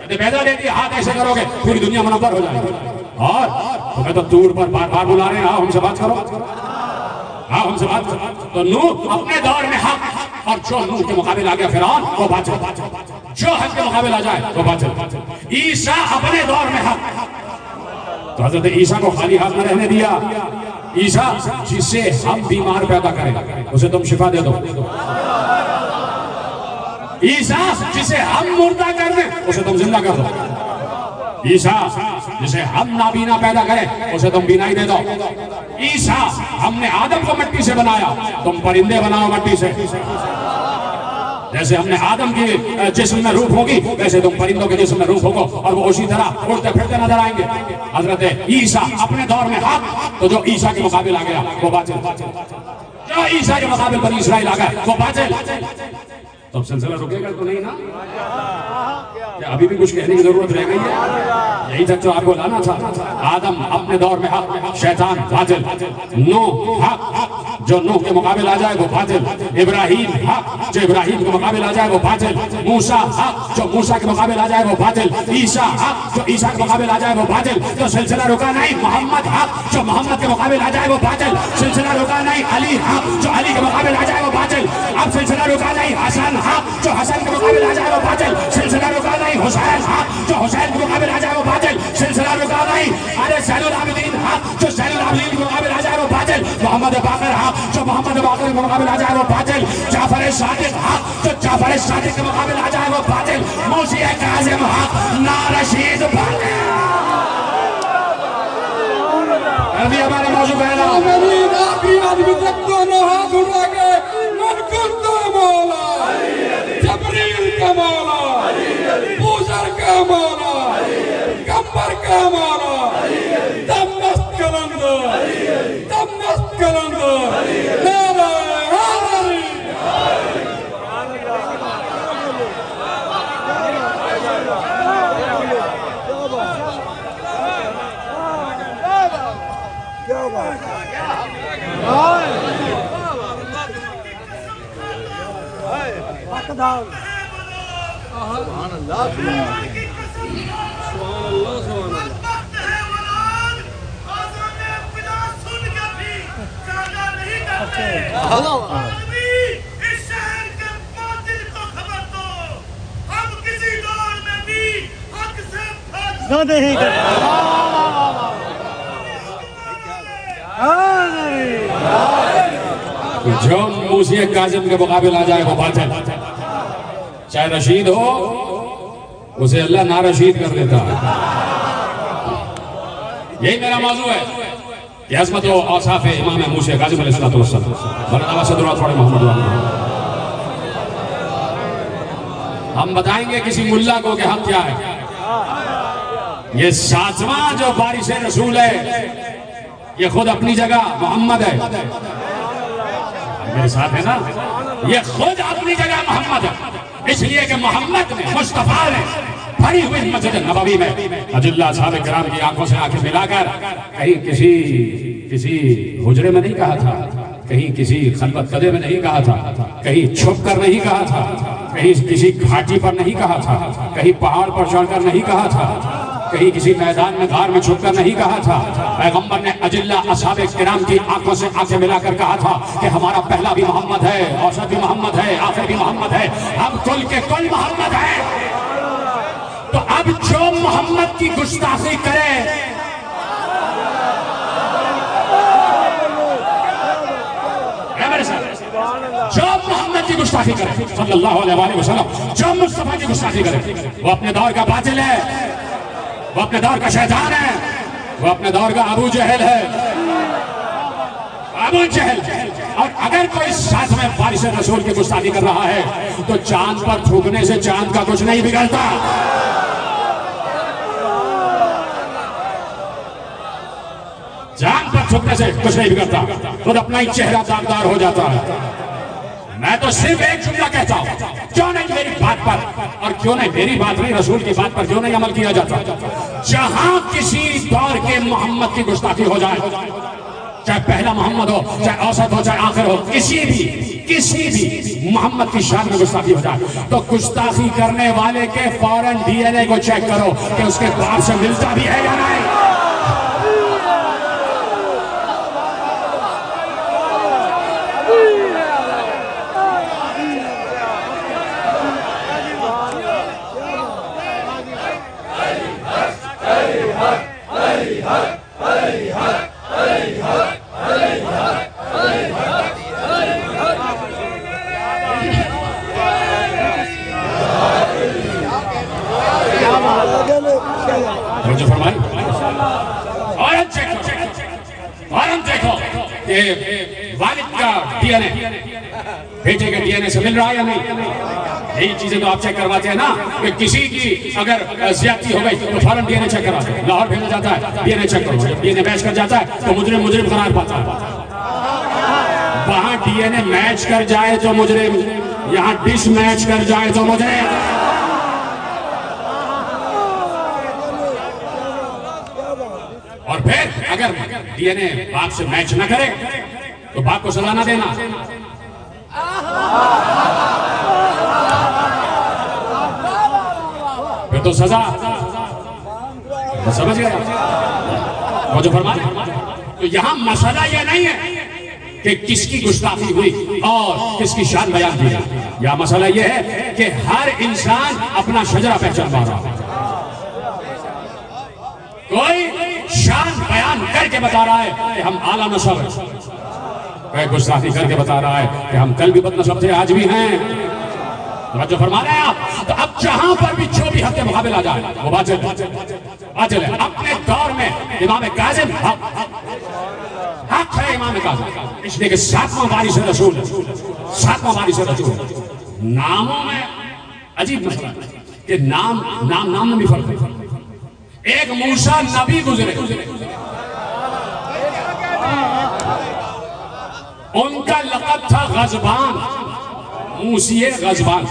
ید بیضا دے دی، ہاتھ ایسے کرو گے پوری دنیا منور ہو جائے گی۔ اور تمہیں تو طور پر بار بار بلا رہے ہیں، آؤ ہم سے بات کرو، آؤ ہم سے بات کرو۔ تو نوح اپنے دور میں حق، اور جو نوح کے مقابل آ گیا فرعون، وہ باطل، جو حق کے مقابل آ جائے وہ باطل۔ عیسیٰ اپنے دور میں حق، تو حضرت عیسیٰ کو خالی ہاتھ نہ رہنے دیا۔ عیسیٰ جسے ہم بیمار پیدا کریں اسے تم شفا دے دو، عیسیٰ جسے ہم مردہ کر دیں اسے تم زندہ کر دو، عیسیٰ جسے ہم نابینا پیدا کریں اسے تم بینائی دے دو، عیسیٰ ہم نے آدم کو مٹی سے بنایا تم پرندے بناؤ مٹی سے، جیسے ہم نے آدم کے جسم میں روح ہوگی ویسے تم پرندوں کے جسم میں روح ہوگو اور وہ اسی طرح اڑتے پھرتے نظر آئیں گے۔ حضرت عیسیٰ اپنے دور میں حق، تو جو عیسیٰ کے مقابل آ گیا وہ باطل، جو عیسیٰ کے مقابل بنی اسرائیل آ گیا وہ باطل۔ تو اب سلسلہ رکے گا تو نہیں نا؟ کیا ابھی بھی کچھ کہنے کی ضرورت رہ گئی ہے؟ یہی تک تو آپ کو لانا تھا۔ آدم اپنے دور میں حق، شیطان باطل، نوح حق، جو نوح کے مقابل آ جائے وہ باطل، ابراہیم حق، جو ابراہیم کے مقابل آ جائے وہ باطل، موسیٰ حق، جو موسیٰ کے مقابل آ جائے وہ باطل، عیسیٰ حق، جو عیسیٰ کے مقابل آ جائے وہ باطل۔ تو سلسلہ رکا نہیں۔ محمد حق، جو محمد کے مقابل آ جائے وہ باطل، سلسلہ رکا نہیں۔ علی حق، جو علی کے مقابل آ جائے وہ باطل، اب سلسلہ رکا نہیں۔ حسن حق، جو حسن کے مقابل آ جائے وہ باطل، سلسلہ رکا نہیں۔ حسین حق، جو حسین کے مقابل آ جائے وہ باطل، سلسلہ رکا نہیں۔ ارے زین العابدین حق، جو زین العابدین کے مقابل آ جائے وہ باطل، محمد باقر حق، جو محمد باقر کے مقابل آ جائے وہ باطل، جعفر صادق حق، جو جعفر صادق کے مقابل آ جائے وہ باطل، موسی کاظم حق، نارشید باطل۔ ابھی ہمارے موضوع کا اعلان آخری آدمی تک دونوں ہاتھ اٹھا کے من کرتا مولا، جبریل کا مولا، بوزر کا مولا، کمبر کا مولا، دمست کلندر، دمست کلندر، نعرہ حیدری۔ کیا بات ہے؟ سبحان اللہ، اس شہر کے باطل کو خبر دو، ہم کسی دور میں بھی حق سے نہیں جو موسی کاظم کے مقابل آ جائے وہ باطل، چاہے رشید ہو اسے اللہ نارشید کر دیتا ہے۔ یہی میرا موضوع ہے کہ عظمت و اوصاف امام موسی کاظم علیہ السلام۔ بلند صدرات پڑھے محمد اللہ۔ ہم بتائیں گے کسی ملا کو کہ حق کیا ہے، یہ ساتواں جو وارث رسول ہے یہ خود اپنی جگہ محمد ہے. میرے ساتھ ہے نا؟ یہ خود اپنی جگہ محمد ہے، اس لیے کہ محمد نے مصطفیٰ نے بھری ہوئی مسجد نبوی میں اجلہ صحابہ کرام کی آنکھوں سے آنکھیں ملا کر کہیں کسی حجرے میں نہیں کہا تھا، کہیں کسی خلوت قدے میں نہیں کہا تھا، کہیں چھپ کر نہیں کہا تھا، کہیں کسی گھاٹی پر نہیں کہا تھا، کہیں پہاڑ پر چڑھ کر نہیں کہا تھا، کہیں کسی میدان میں غار میں چھپ کر نہیں کہا تھا. پیغمبر نے اجلہ اصحاب کرام کی آنکھوں سے آنکھیں ملا کر کہا تھا کہ ہمارا پہلا بھی محمد ہے، اوسط بھی محمد ہے، آخر بھی محمد ہے، ہم کل کے کل محمد ہیں. تو اب جو محمد کی گستاخی کرے جو محمد کی گستاخی کرے صلی اللہ علیہ وآلہ وسلم، جو مصطفیٰ کی گستاخی کرے وہ اپنے دور کا باطل ہے، وہ اپنے دور کا شیطان ہے، وہ اپنے دور کا ابو جہل ہے. ابو جہل. اور اگر کوئی ساتھ میں وارث رسول کی گستاخی کر رہا ہے تو چاند پر تھوکنے سے چاند کا کچھ نہیں بگڑتا. چاند پر تھوکنے سے کچھ نہیں بگڑتا، خود اپنا ہی چہرہ داغدار ہو جاتا ہے. میں تو صرف ایک جملہ کہتا ہوں، کیوں نہیں میری بات پر، اور کیوں نہیں میری بات نہیں رسول کی بات پر کیوں نہیں عمل کیا جاتا؟ جہاں کسی دور کے محمد کی گستاخی ہو جائے، چاہے پہلا محمد ہو، چاہے اوسط ہو، چاہے آخر ہو، کسی بھی محمد کی شان میں گستاخی ہو جائے تو گستاخی کرنے والے کے فوراً ڈی این اے کو چیک کرو کہ اس کے باپ سے ملتا بھی ہے یا نہیں. والد کا ڈی این اے بیٹے کے ڈی این اے سے مل رہا ہے یا نہیں؟ یہی چیزیں تو آپ چیک کرواتے ہیں نا کہ کسی کی اگر زیادتی ہو گئی تو فوراً ڈی این اے چیک کرواتے ہیں، لاہور بھیجا جاتا ہے ڈی این اے چیک کرو، جب ڈی این اے میچ کر جاتا ہے تو مجرم قرار پاتا ہے. وہاں ڈی این اے میچ کر جائے تو مجرم، یہاں ڈش میچ کر جائے تو مجرم. اور پھر اگر ڈی این اے باپ سے میچ نہ کرے تو باپ کو سزا نہ دینا. پھر تو سزا سمجھ گئے وہ جو فرمایا. تو یہاں مسئلہ یہ نہیں ہے کہ کس کی گستاخی ہوئی اور کس کی شان بیان کی. یہاں مسئلہ یہ ہے کہ ہر انسان اپنا شجرہ پہچان پا رہا ہے. کوئی شان بیان کر کے بتا رہا ہے کہ ہم اعلیٰ نسب ہیں، کوئی گستاخی کر کے بتا رہا ہے کہ ہم کل بھی بد نسب تھے آج بھی ہیں. جو فرما رہے ہیں آپ. تو اب جہاں پر بھی جو بھی حق کے مقابل آ جائے وہ باطل ہے. اپنے دور میں امام کاظم حق ہے، امام کاظم، اس لیے کہ ساتواں وارث رسول، ساتواں وارث رسول. ناموں میں عجیب مسئلہ ہے کہ نام میں بھی فرق ہے. ایک موسیٰ نبی گزرے، ان کا لقب تھا غضبان، موسی غضبان،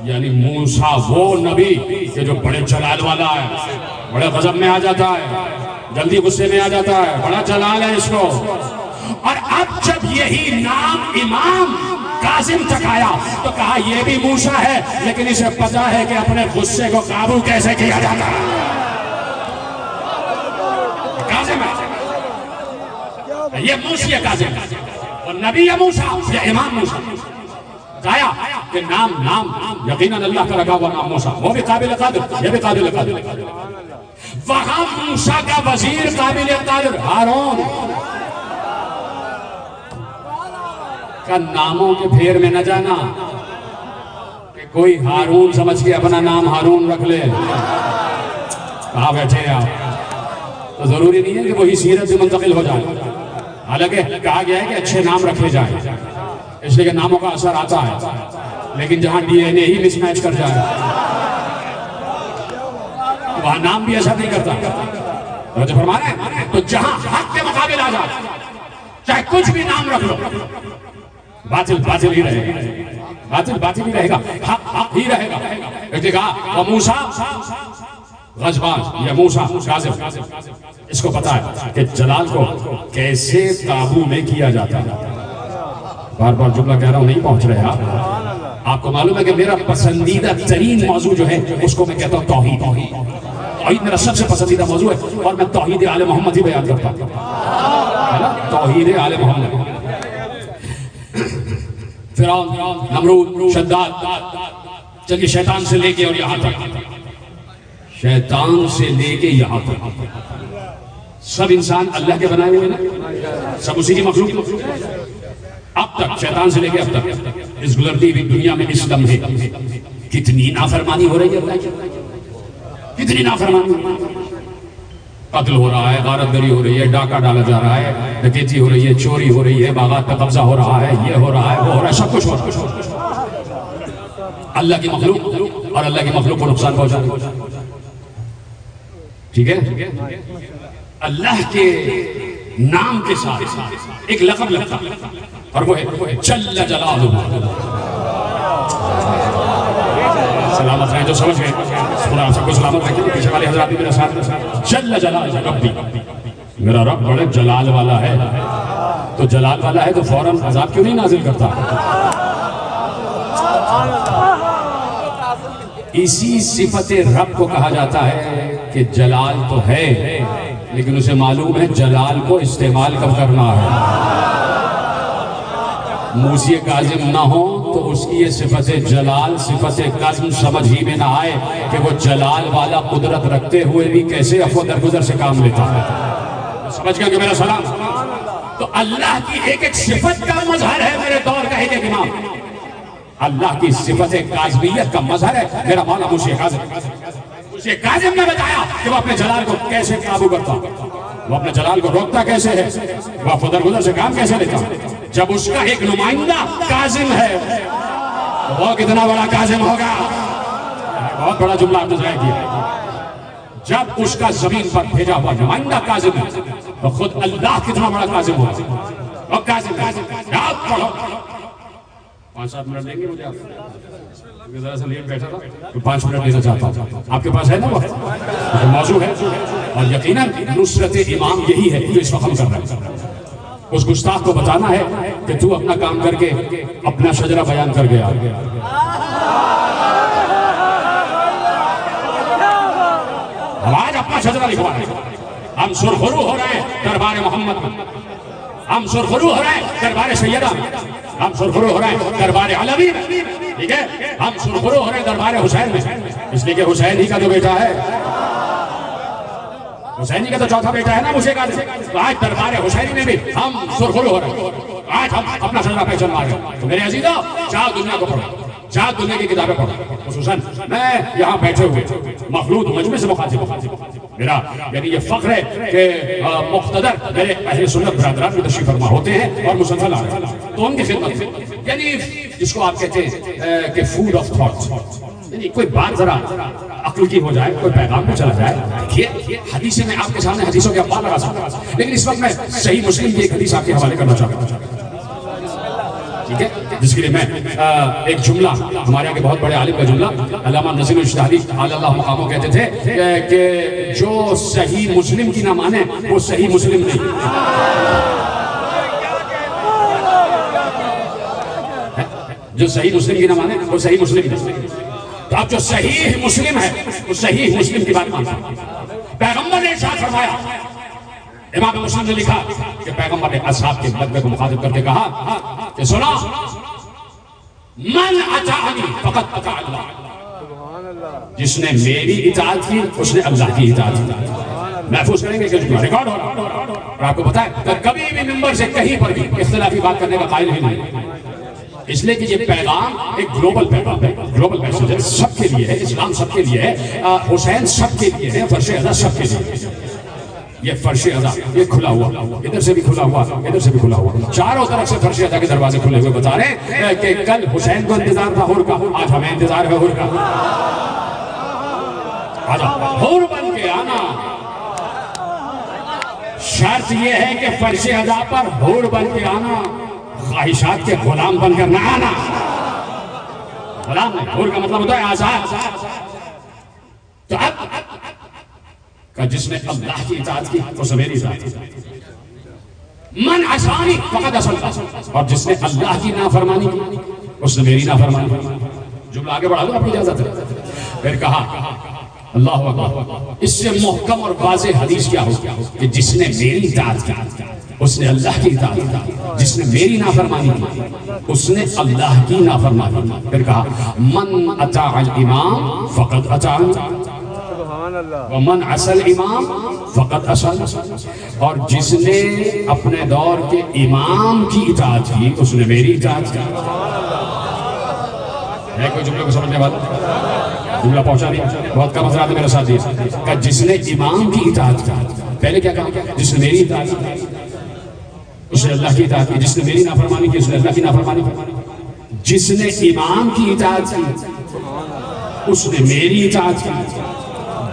یعنی موسیٰ وہ نبی کہ جو بڑے جلال والا ہے، بڑے غضب میں آ جاتا ہے، جلدی غصے میں آ جاتا ہے، بڑا جلال ہے اس کو. اور اب جب یہی نام امام کاظم تک آیا تو کہا یہ بھی موسیٰ ہے لیکن اسے پتا ہے کہ اپنے غصے کو قابو کیسے کیا جاتا ہے. یہ موسی کاظم اور نبی یہ موسیٰ، یہ امام موسیٰ. کہا کہ نام یقیناً اللہ کا رکھا ہوا نام موسیٰ، وہ بھی قابل قدر، یہ بھی قابل قدر. وہاں موسیٰ کا وزیر قابل قدر ہارون کا ناموں کے پھیر میں نہ جانا کہ کوئی ہارون سمجھ کے اپنا نام ہارون رکھ لے. کہاں بیٹھے آپ؟ تو ضروری نہیں ہے کہ وہی سیرت سے منتقل ہو جائے. حالانکہ کہا گیا ہے کہ اچھے نام رکھے جائیں، اس لیے کہ ناموں کا اثر آتا ہے. لیکن جہاں ڈی این اے ہی مس میچ کر جائے وہاں نام بھی ایسا نہیں کرتا. جو فرمانا ہے تو جہاں حق کے مقابل آ جا چاہے کچھ بھی نام رکھ لو باطل باطل ہی رہے گا, باطل باطل ہی رہے گا, حق حق ہی رہے گا. ایک نے کہا وہ موسیٰ غضبان یا موسیٰ غاضب, اس کو پتا ہے کہ جلال کو کیسے قابو میں کیا جاتا ہے. بار بار جملہ کہہ رہا ہوں نہیں پہنچ رہے آپ کو معلوم ہے کہ میرا پسندیدہ ترین موضوع جو ہے اس کو میں کہتا ہوں توحید. توحید میرا سب سے پسندیدہ موضوع ہے اور میں توحید آل محمد ہی بیان کرتا ہوں, توحید آل محمد. فرعون, نمرود, شداد, چلیے شیطان سے لے کے اور یہاں تک, شیطان سے لے کے یہاں تک سب انسان اللہ کے بنائے ہوئے نا, سب اسی کی مخلوق. اب تک شیطان سے لے کے اب تک اس گزرتی ہوئی دنیا میں اس لمحے کتنی نافرمانی ہو رہی ہے اللہ کی, کتنی نافرمانی. قتل ہو رہا ہے, غارت گری ہو رہی ہے, ڈاکہ ڈالا جا رہا ہے, ڈکیتی ہو رہی ہے, چوری ہو رہی ہے, باغات پہ قبضہ ہو رہا ہے, یہ ہو رہا ہے, وہ ہو رہا ہے, سب کچھ ہو رہا ہے. اللہ کی مخلوق اور اللہ کی مخلوق کو نقصان پہنچانے. ٹھیک ہے, اللہ کے نام کے ساتھ ایک لقب لگتا اور وہ ہے جل جلالہ. سلامت رہیں جو سمجھ گئے, خدا سب کو سلامت رکھیں. پیچھے والے حضرات بھی میرا ساتھ, جل جلالہ ربی, میرا رب بڑے جلال والا ہے. تو جلال والا ہے تو فوراً عذاب کیوں نہیں نازل کرتا؟ اسی صفت رب کو کہا جاتا ہے کہ جلال تو ہے لیکن اسے معلوم ہے جلال کو استعمال کب کرنا ہے. موسی کاظم نہ ہو تو اس کی یہ صفت جلال صفت کاظم سمجھ ہی میں نہ آئے کہ وہ جلال والا قدرت رکھتے ہوئے بھی کیسے افو درگزر سے کام لیتا ہے. سمجھ گئے کہ میرا سلام؟ تو اللہ کی ایک ایک صفت کا مظہر ہے میرے دور کا ایک ایک امام. اللہ کی صفت کاظمیت کا مظہر ہے میرا مولا موسی کاظم. موسی کاظم نے بتایا کہ وہ اپنے جلال کو کیسے قابو کرتا, وہ اپنے جلال کو روکتا کیسے ہے, وہ افو درگزر سے کام کیسے لیتا. جب اس کا ایک نمائندہ کاظم ہے تو وہ کتنا بڑا کاظم ہوگا. بہت بڑا جملہ آپ نے ظاہر کیا. جب اس کا زمین پر بھیجا ہوا نمائندہ کاظم ہے تو خود اللہ کتنا بڑا کاظم ہوگا. اور کاظم یاد پڑھو 5-7 منٹ دیں گے مجھے, آپ ذرا سا لیٹ بیٹھا تھا تو 5 منٹ لینا چاہتا ہوں. آپ کے پاس ہے نا وقت؟ موضوع ہے اور یقیناً نصرت امام یہی ہے جو اس وقت کر رہا ہے. اس گستاخ کو بتانا ہے کہ تو اپنا کام کر کے اپنا شجرہ بیان کر گیا. ہم آج اپنا شجرہ لکھوا رہے ہیں. ہم سرخرو ہو رہے ہیں دربار محمد میں, ہم سرخرو ہو رہے ہیں دربار سیدہ میں, ہم سرخرو ہو رہے ہیں دربار علوی میں. ٹھیک ہے, ہم سرخرو ہو رہے ہیں دربار حسین میں, اس لیے کہ حسین ہی کا جو بیٹا ہے, حسینی کا تو چوتھا بیٹا ہے نا موسی کاظم. تو آج دربار حسینی میں بھی ہم سرخرو ہو رہے ہیں. آج ہم اپنا شجرہ پہچان مار رہے ہیں. تو میرے عزیزو چاہ دنیا کو پڑھو, چاہ دنیا کی کتابیں پڑھو. خصوصاً میں یہاں بیٹھے ہوئے مخلوط مجمع سے مخاطب میرا یعنی یہ فخر ہے کہ مقتدر میرے اہل سنت برادران میں تشریف فرما ہوتے ہیں اور مسلسل آ رہے ہیں تو ان کی خدمت میں یعنی جس کو آپ کہتے ہیں کہ فوڈ آف تھاٹ, یعنی کوئی بات ذرا عقل کی ہو جائے, کوئی پیغام میں چلا جائے. دیکھیے حدیث میں آپ کے سامنے حدیثوں کے ابواب لگا سکتا ہوں لیکن اس وقت میں صحیح مسلم کی ایک حدیث آپ کے حوالے کرنا چاہتا ہوں. ٹھیک ہے, جس کے لیے میں ایک جملہ ہمارے یہاں کے بہت بڑے عالم کا جملہ علامہ نذیر الاجتہادی علی اللہ مقامہ کہتے تھے کہ جو صحیح مسلم کی نہ مانے وہ صحیح مسلم نہیں. جو صحیح مسلم کی نہ مانے وہ صحیح مسلم نہیں. تو اب جو صحیح مسلم ہے وہ صحیح مسلم کی بات مانتا. پیغمبر نے ارشاد فرمایا, امام مسلم نے لکھا کہ پیغمبر نے اصحاب کے مطلب کو مخاطب کر کے کہا کہ سنا من اطاعنی فقد اطاع اللہ, جس نے میری اطاعت کی اس نے اللہ کی اطاعت کی. محفوظ کریں گے کہ ریکارڈ ہو رہا ہے. اور آپ کو پتا ہے کبھی بھی ممبر سے کہیں پر بھی اختلافی بات کرنے کا قائل ہی نہیں, اس لیے کہ یہ پیغام ایک گلوبل پیغام ہے, گلوبل میسج ہے, سب کے لیے ہے, اسلام سب کے لیے ہے, حسین سب کے لیے ہے, فرش ادا سب کے لیے. یہ فرش ادا یہ کھلا ہوا, ادھر سے بھی کھلا ہوا, ادھر سے بھی کھلا ہوا, چاروں طرف سے فرش ادا کے دروازے کھلے ہوئے. بتا رہے ہیں کہ کل حسین کو انتظار تھا حور کا, آج ہمیں انتظار ہے حور کا. آجا حور بن کے آنا. شرط یہ ہے کہ فرش ادا پر حور بن کے آنا, خواہشات کے غلام بن کر نہ آنا. غلام نہیں, حور کا مطلب ہوتا ہے آزاد. تو اب کہ جس نے اللہ کی اطاعت کی اس نے میری اطاعت کی. من عصانی فقد عصیت, اور جس نے اللہ کی نافرمانی کی اس نے میری نافرمانی کی. جملہ آگے بڑھا دو, اپنی اجازت ہے. پھر کہا اللہ اکبر, اس سے محکم اور واضح حدیث کیا ہو کہ جس نے میری اطاعت کی اس نے اللہ کی اطاعت کی, جس نے میری نافرمانی کی اس نے اللہ کی نافرمانی کی. پھر کہا من اطاع الامام فقد اطاعنی ومن عصى الامام فقد عصى, اور جس نے اپنے دور کے امام کی اطاعت کی اس نے میری اطاعت کی. ہے کوئی جملے کو سمجھنے والا؟ جملہ پہنچا نہیں, بہت کم حضرات میرے ساتھ دیئے کہ جس نے امام کی اطاعت کی. پہلے کیا کہا؟ جس نے میری اطاعت کی اس نے اللہ کی اطاعت کی, جس نے میری نافرمانی کی اس نے اللہ کی نافرمانی کی. جس نے امام کی اطاعت کی اس نے میری اطاعت کی,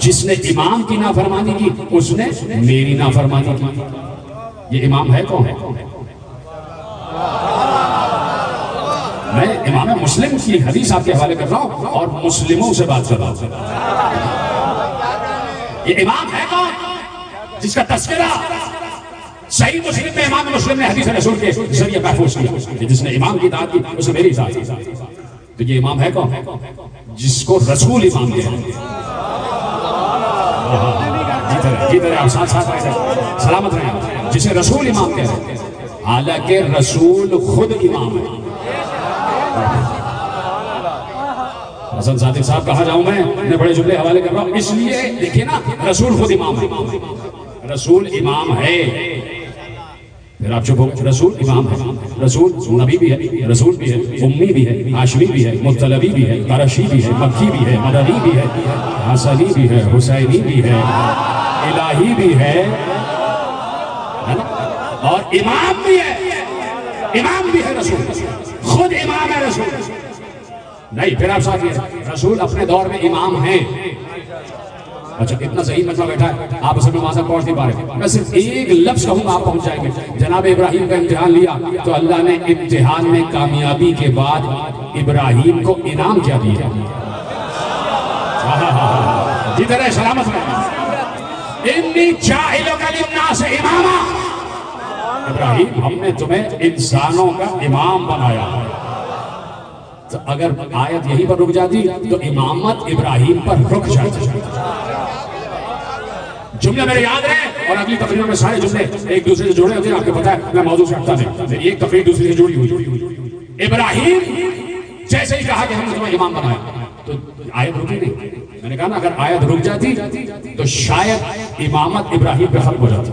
جس نے امام کی نافرمانی کی اس نے میری نافرمانی کی. یہ امام ہے کون؟ میں امام مسلم کی حدیث آپ کے حوالے کر رہا ہوں اور مسلموں سے بات کر رہا ہوں. یہ امام ہے کون جس کا تذکرہ صحیح مسلم میں امام مسلم نے حدیث رسول کے ذریعے محفوظ کیا کہ جس نے امام کی اطاعت کی اس نے میری اطاعت کی. تو یہ امام ہے کون جس کو رسول امام دیا. جیتے رہے آپ ساتھ ساتھ رہے, سلامت رہے, جسے رسول امام کہہ رہے ہیں, حالانکہ رسول خود امام ہے. حسن صادق صاحب کہا جاؤں میں بڑے جملے حوالے کر رہا ہوں اس لیے دیکھیں نا, رسول خود امام ہے. رسول امام ہے, پھر آپ چپ ہو, رسول امام ہے. رسول نبی بھی ہے, رسول بھی ہے, امی بھی ہے, ہاشمی بھی ہے, مطلبی بھی ہے, قرشی بھی ہے, مکی بھی ہے, مدنی بھی ہے, حسنی بھی ہے, حسینی بھی ہے, الہی بھی ہے, اور امام بھی ہے. امام بھی ہے رسول, خود امام ہے رسول. نہیں, پھر آپ ساتھ یہ رسول اپنے دور میں امام ہیں. اچھا اتنا صحیح مطلب بیٹھا ہے, آپ اصل میں وہاں سے پہنچ نہیں پا رہے. میں صرف ایک لفظ کہوں گا آپ پہنچ جائیں گے. جناب ابراہیم کا امتحان لیا تو اللہ نے امتحان میں کامیابی کے بعد ابراہیم کو انعام کیا دیا. جیتے رہے, سلامت رہے. انی جاعلک للناس اماما, ابراہیم ہم نے تمہیں انسانوں کا امام بنایا. تو اگر آیت یہیں پر رک جاتی تو امامت ابراہیم پر رک جاتی. جملے میرے یاد رہے, اور اگلی تقریروں میں سارے جملے ایک دوسرے سے جڑے ہوتے ہیں. آپ کو پتا ہے میں موضوع سے ہٹتا نہیں, ایک تقریر دوسرے سے جڑی ہوئی. ابراہیم جیسے ہی کہا کہ ہم نے تمہیں امام بنایا تو آیت رکی نہیں. میں نے کہا نا اگر آیت رک جاتی تو شاید امامت ابراہیم پہ ختم ہو جاتی.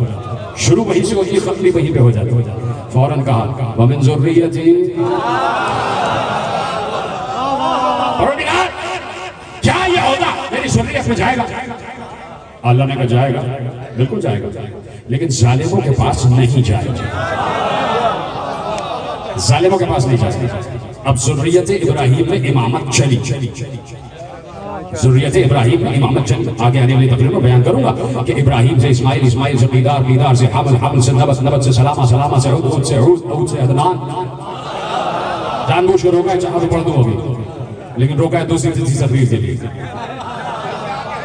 شروع وہیں سے ہوتی, ختم بھی وہیں پہ ہو جاتی. فوراً کہا وَمِن ذُرِّيَّتِي, کیا یہ عہدہ میری ذریت میں جائے گا؟ اللہ نے کہا جائے گا, بالکل جائے گا, لیکن ظالموں کے پاس نہیں جائے گا. ظالموں کے پاس نہیں جائے گا. اب ذریت ابراہیم میں امامت چلی. ذریت ابراہیم میں امامت چلی. آگے آنے والی تقریر میں بیان کروں گا کہ ابراہیم سے اسماعیل, اسماعیل سے قیدار, قیدار سے حمل, حمل سے نبت, نبت سے سلامہ, سلامہ سے عود, عود سے عود, عود سے عدنان. جان بوجھ کے روکا ہے, چاہا تو پڑھ دوں ابھی, لیکن روکا ہے دوسری تیسری تقریر کے لیے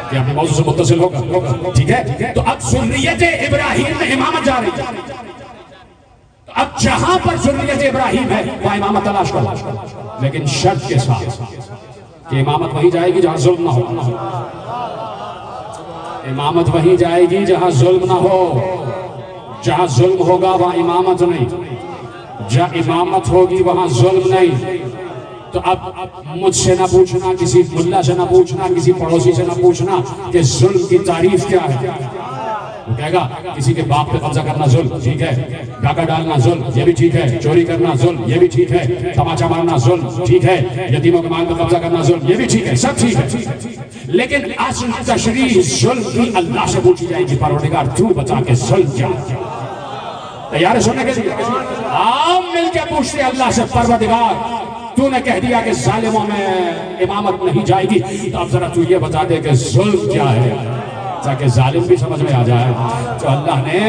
کہ اپنے موضوع سے متصل ہوگا. ٹھیک ہے, تو اب ذریت ابراہیم میں امامت جا رہی ہے. اب جہاں پر ذریت ابراہیم ہے وہاں امامت تلاش کرو, لیکن شرط کے ساتھ کہ امامت وہیں جائے گی جہاں ظلم نہ ہو. امامت وہیں جائے گی جہاں ظلم نہ ہو. جہاں ظلم ہوگا وہاں امامت نہیں, جہاں امامت ہوگی وہاں ظلم نہیں. تو اب مجھ سے نہ پوچھنا, کسی ملا سے نہ پوچھنا, کسی پڑوسی سے نہ پوچھنا کہ ظلم کی تعریف کیا ہے. وہ کہے گا کسی کے باپ پہ قبضہ کرنا ظلم, ٹھیک ہے, ڈاکہ ڈالنا ظلم, یہ بھی ٹھیک ہے, چوری کرنا ظلم, یہ بھی ٹھیک ہے, تماچا مارنا ظلم, ٹھیک ہے, یتیموں کے مال پہ قبضہ کرنا ظلم, یہ بھی ٹھیک ہے, سب ٹھیک ہے. لیکن اصل تشریح ظلم کی اللہ سے پوچھی جائے گی, پروردگار تو بتا کہ ظلم کیا ہے. تیار ہے سننے کے لیے؟ آپ مل کے پوچھتے اللہ سے, پروردگار تو نے کہہ دیا کہ ظالموں میں امامت نہیں جائے گی، تو اب ذرا تو یہ بتا دے کہ ظلم کیا ہے، تاکہ ظالم بھی سمجھ میں آ جائے۔ تو اللہ نے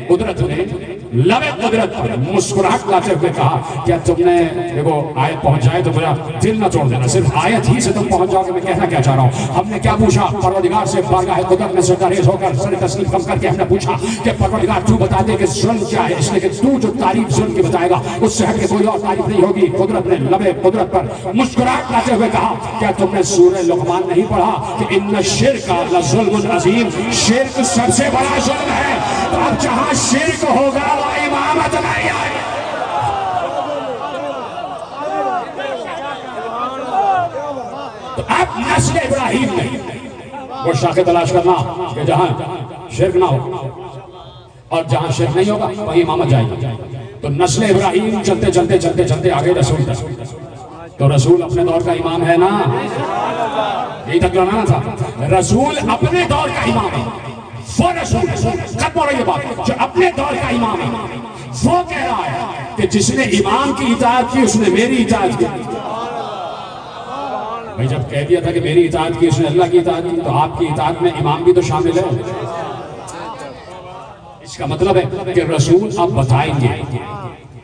قدرت نے لب قدرت پر مسکراہٹ لاتے ہوئے کہا کیا تم نے دیکھو آیت پہنچ جائے تو میرا دل نہ توڑ دینا، صرف آیت ہی سے تم پہنچ جاؤ کہ میں کہنا کیا چاہ رہا ہوں۔ ہم نے کیا پوچھا پروردگار سے، بارگاہ قدرت میں سجدہ ریز ہو کر سر تسلیم خم کر کے ہم نے پوچھا کہ پروردگار تو بتا دے کہ ظلم کیا ہے، اس لیے کہ تو جو تعریف ظلم کی بتائے گا اس سے ہٹ کے کوئی اور تعریف نہیں ہوگی۔ قدرت نے لب قدرت پر مسکراہٹ لاتے ہوئے کہا کیا تم نے سورہ لقمان نہیں پڑھا کہ ان الشرک لظلم عظیم، شرک سب سے بڑا ظلم ہے۔ تو اب جہاں شرک ہوگا وہ امامت نہیں آئے۔ تو اب نسل ابراہیم میں وہ شاخ تلاش کرنا کہ جہاں شرک نہ ہو، اور جہاں شرک نہیں ہوگا وہیں امامت جائے گی۔ تو نسل ابراہیم چلتے چلتے چلتے چلتے آگے رسول تک، تو رسول اپنے دور کا امام ہے نا، یہی تک لانا تھا، رسول اپنے دور کا امام ہے۔ وہ رسول ختم ہو رہی ہے بات، جو اپنے دور کا امام ہے وہ کہہ رہا ہے کہ جس نے امام کی اطاعت کی اس نے میری اطاعت کی۔ بھائی جب کہہ دیا تھا کہ میری اطاعت کی اس نے اللہ کی اطاعت کی، تو آپ کی اطاعت میں امام بھی تو شامل ہے۔ اس کا مطلب ہے کہ رسول اب بتائیں گے،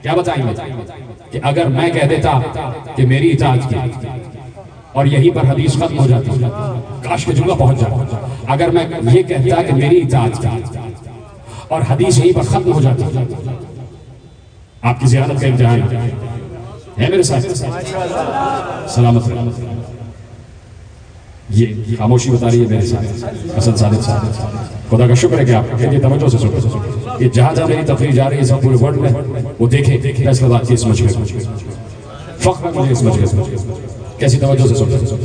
کیا بتائیں گے کہ اگر میں کہہ دیتا کہ میری اطاعت کی اور یہیں پر حدیث ختم ہو جاتی، کاش کے جملہ پہنچ جاتا، اگر میں یہ کہتا کہ میری اطاعت کی اور حدیث یہیں پر ختم ہو جاتی، آپ کی زیارت کا امتحان ہے میرے ساتھ، سلامت رہا۔ یہ خاموشی بتا رہی ہے میرے ساتھ حسن صادق صاحب، خدا کا شکر ہے کہ آپ کہتے توجہ سے سنو، یہ جہاں جہاں میری تقریر جا رہی ہے سب پورے ورلڈ میں وہ دیکھیں فیصلہ بات کی اس مجلس میں، فخر مجھے اس مجلس میں، کیسی توجہ سے سنو،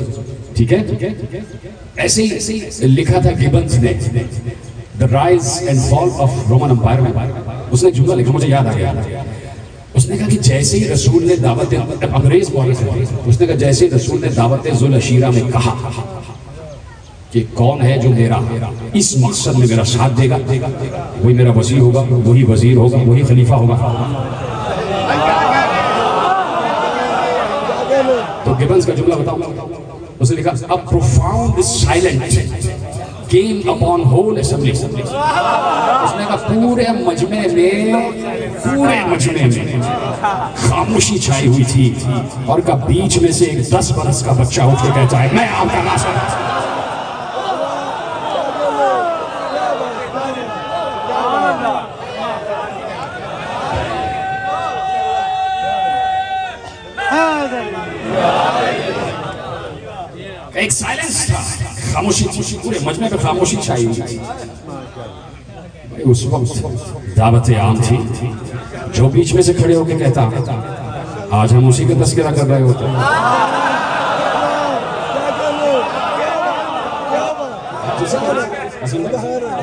ٹھیک ہے؟ ایسے ہی لکھا تھا گیبنز نے The Rise and Fall of Roman Empire میں، اس نے جملہ لکھا مجھے یاد آ گیا، اس نے کہا کہ جیسے ہی رسول نے دعوت انگریز مورخ ہے، اس نے کہا جیسے ہی رسول نے دعوت ذو العشیرہ میں کہا کہ کون ہے جو میرا اس مقصد میں میرا ساتھ دے گا، وہی میرا وزیر ہوگا، وہی وزیر ہوگا، وہی خلیفہ ہوگا۔ تو گیبنز کا جملہ بتاؤں، اس نے لکھا A profound silence came upon whole assembly۔ اس نے کہا پورے مجمع میں خاموشی چھائی ہوئی تھی، اور کا بیچ میں سے ایک 10 برس کا بچہ اٹھ کے کہتا ہے میں آپ کا ناصر۔ ایک سائلنس تھا، خاموشی، پورے مجمع پہ خاموشی چھائی ہوئی تھی۔ اس وقت دعوت عام تھی، جو بیچ میں سے کھڑے ہو کے کہتا آج ہم اسی کا تذکرہ کر رہے ہوتے ہیں،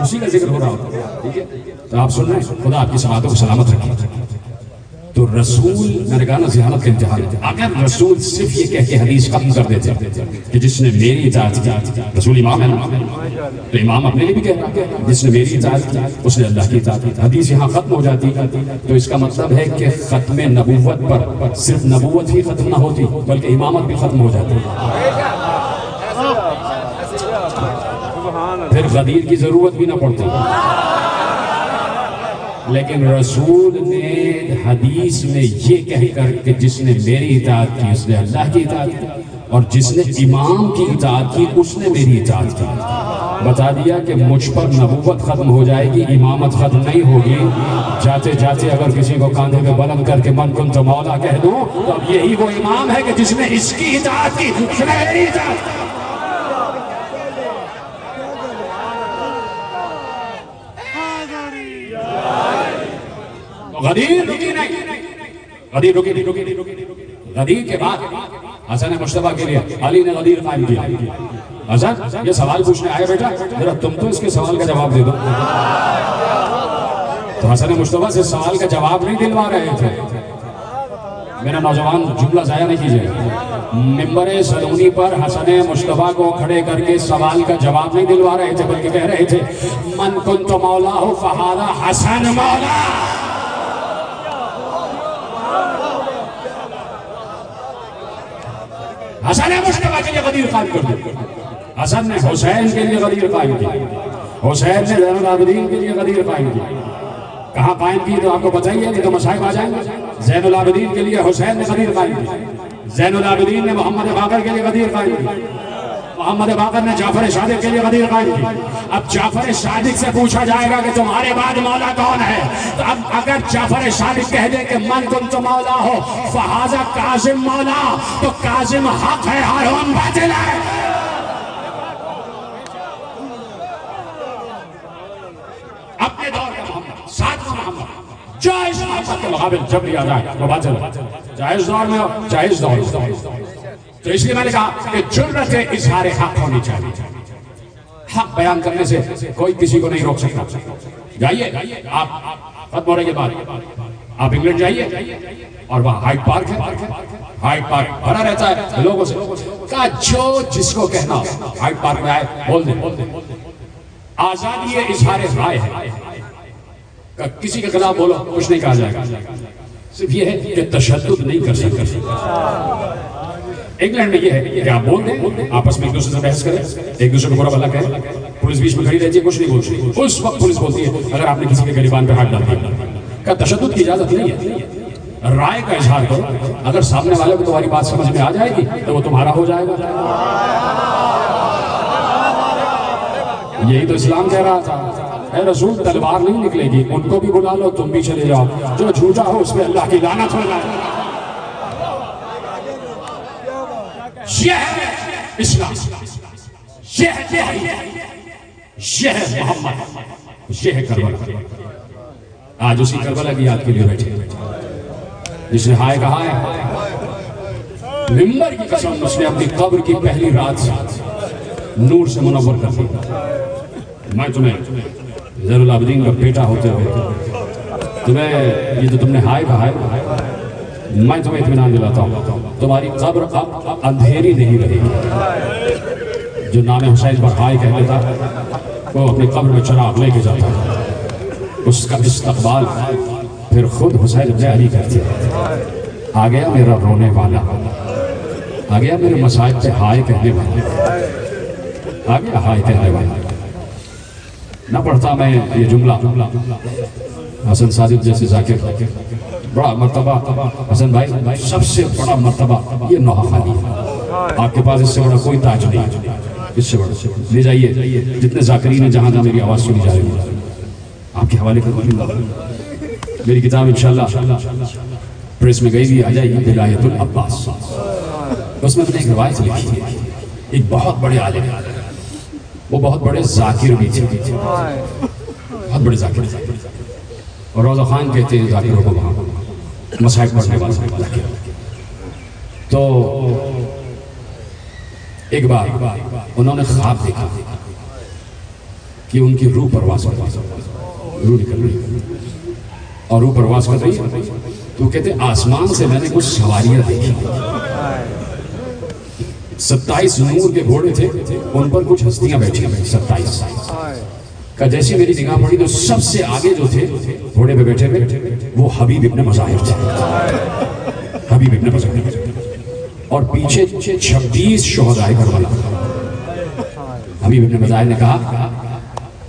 اسی کا ذکر ہو رہا ہوتا ہے، تو آپ سن رہے ہیں، خدا آپ کی سماعتوں کو سلامت رکھے۔ تو رسول میں نے کہا نا ذہانت کا امتحان ہے، اگر رسول صرف یہ کہہ کے حدیث ختم کر دیتے کہ جس نے میری اطاعت کی، رسول امام ہے نا، تو امام اپنے لیے بھی کہہ رہا ہے جس نے میری اطاعت کی اس نے اللہ کی اطاعت کی، حدیث یہاں ختم ہو جاتی، تو اس کا مطلب ہے کہ ختم نبوت پر صرف نبوت ہی ختم نہ ہوتی بلکہ امامت بھی ختم ہو جاتی، پھر غدیر کی ضرورت بھی نہ پڑتی۔ لیکن رسول نے حدیث میں یہ کہہ کر کہ جس نے میری اطاعت کی اس نے اللہ کی اطاعت کی، اور جس نے امام کی اطاعت کی اس نے میری اطاعت کی، بتا دیا کہ مجھ پر نبوت ختم ہو جائے گی، امامت ختم نہیں ہوگی۔ جاتے جاتے اگر کسی کو کاندھے پہ بلند کر کے من کنت مولا کہہ دوں تو اب یہی وہ امام ہے کہ جس نے اس کی اطاعت کی اس نے میری اطاعت کی۔ غدیر رکی نہیں، غدیر رکی نہیں، غدیر کے بعد حسن مصطفیٰ کے لیے علی نے غدیر قائم کیا۔ حسن یہ سوال پوچھنے آئے بیٹا، ذرا تم تو اس کے سوال کا جواب دے دو۔ تو حسن مصطفیٰ سے سوال کا جواب نہیں دلوا رہے تھے، میرا نوجوان جملہ ضائع نہیں کیجیے، ممبر سلونی پر حسن مصطفیٰ کو کھڑے کر کے سوال کا جواب نہیں دلوا رہے تھے بلکہ کہہ رہے تھے من کنت مولا فہذا حسن مولا۔ حسن مصطفیٰ کے لیے غدیر قائم کر دی، حسن نے حسین کے لیے غدیر قائم کی، حسین نے زین العابدین کے لیے غدیر قائم کی. کہاں قائم کی تو آپ کو بتائیے، نہیں تو مصائب آ جائیں گے. زین العابدین کے لیے حسین نے غدیر قائم کی، زین العابدین نے محمد باقر کے لیے غدیر قائم کی، محمد باقر نے جعفر صادق کے لیے غدیر قائم کی. اب جعفر صادق سے پوچھا جائے گا کہ تمہارے بعد مولا کون ہے، تو اب اگر جعفر صادق کہہ دے کہ من کنت مولا ہو فہذا کاظم مولا، تو کاظم حق ہے، ہارون باطل ہے. اپنے دور کا محمد، ساتواں محمد، جائز محمد کے مقابل جب لیا جائے وہ باطل ہے. جائز دور میں ہو، جائز دور میں. تو اس لیے میں نے کہا کہ جرأت اظہار حق ہونی چاہیے. حق بیان کرنے سے کوئی کسی کو نہیں روک سکتا. جائیے آپ، ختم ہو رہی ہے بات، آپ انگلینڈ جائیے اور وہاں ہائیڈ پارک ہے، ہائیڈ پارک بھرا رہتا ہے لوگوں سے. کہا جو جس کو کہنا ہائیڈ پارک میں آئے بول دیں. آزادی اظہار رائے ہے، کسی کے خلاف بولو کچھ نہیں کہا جائے گا. صرف یہ ہے کہ تشدد نہیں کر سکتے. انگلینڈ میں یہ ہے کہ آپ بول دیں، آپس میں ایک دوسرے سے بحث کریں، ایک دوسرے کو برا بھلا کہیں. پولیس بیچ میں کھڑی رہتی ہے، کچھ نہیں بولتی. اس وقت پولیس بولتی ہے اگر آپ نے کسی کے گریبان پہ ہاتھ ڈال دیا. کا تشدد کی اجازت نہیں ہے. رائے کا اظہار کرو، اگر سامنے والے کو تمہاری بات سمجھ میں آ جائے گی تو وہ تمہارا ہو جائے گا. یہی تو اسلام کہہ رہا تھا، اے رسول تلوار نہیں نکلے گی، ان کو بھی بلا لو، تم بھی چلے جاؤ، جو جھوٹا ہو اس پہ اللہ کی لعنت ہو جائے. یہ ہے اسلام، یہ ہے محمد، یہ ہے کربلا. آج اسی کربلا کی یاد کے لیے بیٹھے جس نے ہائے کہا ہے. ممبر کی قسم، اس نے اپنی قبر کی پہلی رات نور سے منور کر دی. میں تمہیں زین العابدین کا بیٹا ہوتے ہوئے تمہیں یہ جو تم نے ہائے کہا ہے، میں تمہیں اطمینان دلاتا ہوں تمہاری قبر اب اندھیری نہیں رہے گی. جو نام حسین پر ہائے کہہ لیتا وہ اپنی قبر میں چراغ لے کے جاتا، اس کا استقبال پھر خود حسین ابن علی کرتے. آ گیا میرا رونے والا، آ گیا میرے مصائب پہ ہائے کہنے والا، آ گیا ہائے کہنے والا. نہ پڑھتا میں یہ جملہ حسن صادق جیسے ذاکر، بڑا مرتبہ حسن بھائی، سب سے بڑا مرتبہ یہ نوحہ خانی ہے. آپ کے پاس اس سے بڑا کوئی تاج نہیں، اس سے بڑا لے جائیے. جتنے ذاکرین ہیں جہاں جہاں میری آواز سنی جا رہی ہے آپ کے حوالے کر دوں. میری کتاب انشاءاللہ پریس میں گئی بھی آ جائے گی، ولایت العباس. اس میں نے ایک روایت لکھی ہے. ایک بہت بڑے عالم، وہ بہت بڑے ذاکر بھی تھے، بہت بڑے ذاکر. اور روضہ خان کہتے ہیں ذاکروں کو وہاں مصائب پڑھنے والے ذاکر. تو ایک بار انہوں نے خواب دیکھا کہ ان کی روح پرواز کر رہی، روح نکل رہی اور روح پرواز کر رہی. تو کہتے آسمان سے میں نے کچھ سواریاں دیکھی، 27 نور کے گھوڑے تھے، ان پر کچھ ہستیاں بیٹھی ہیں. 27 کا جیسی میری نگاہ پڑی تو سب سے آگے جو تھے گھوڑے پہ بیٹھے ہوئے وہ حبیب ابن مظاہر تھے. حبیب ابن مظاہر اور پیچھے 26 شہدائے کربلا. حبیب ابن مظاہر نے کہا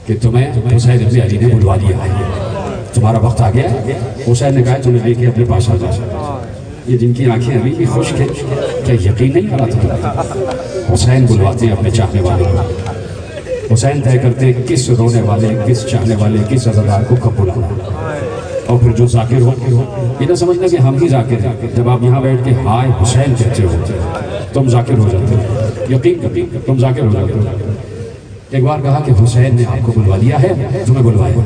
کہ تمہیں حسین ابن علی نے بلوا دیا ہے، تمہارا وقت آ گیا. حسین نے کہا تمہیں لے کے اپنے پاس آ جا. یہ جن کی آنکھیں ابھی بھی خشک ہے، کیا یقین نہیں کرا تھا؟ حسین بلواتے ہیں اپنے چاہنے والے کو. حسین طے کرتے ہیں کس رونے والے، کس چاہنے والے، کس عزادار کو کب بلانا. اور پھر جو ذاکر ہو یہ نہ سمجھنا کہ ہم ہی ذاکر ہیں. جب آپ یہاں بیٹھ کے ہائے حسین کہتے ہو تم ذاکر ہو جاتے ہو. یقین کریں تم ذاکر ہو جاتے ہو. ایک بار کہا کہ حسین نے آپ کو بلوا لیا ہے، تمہیں بلوایا.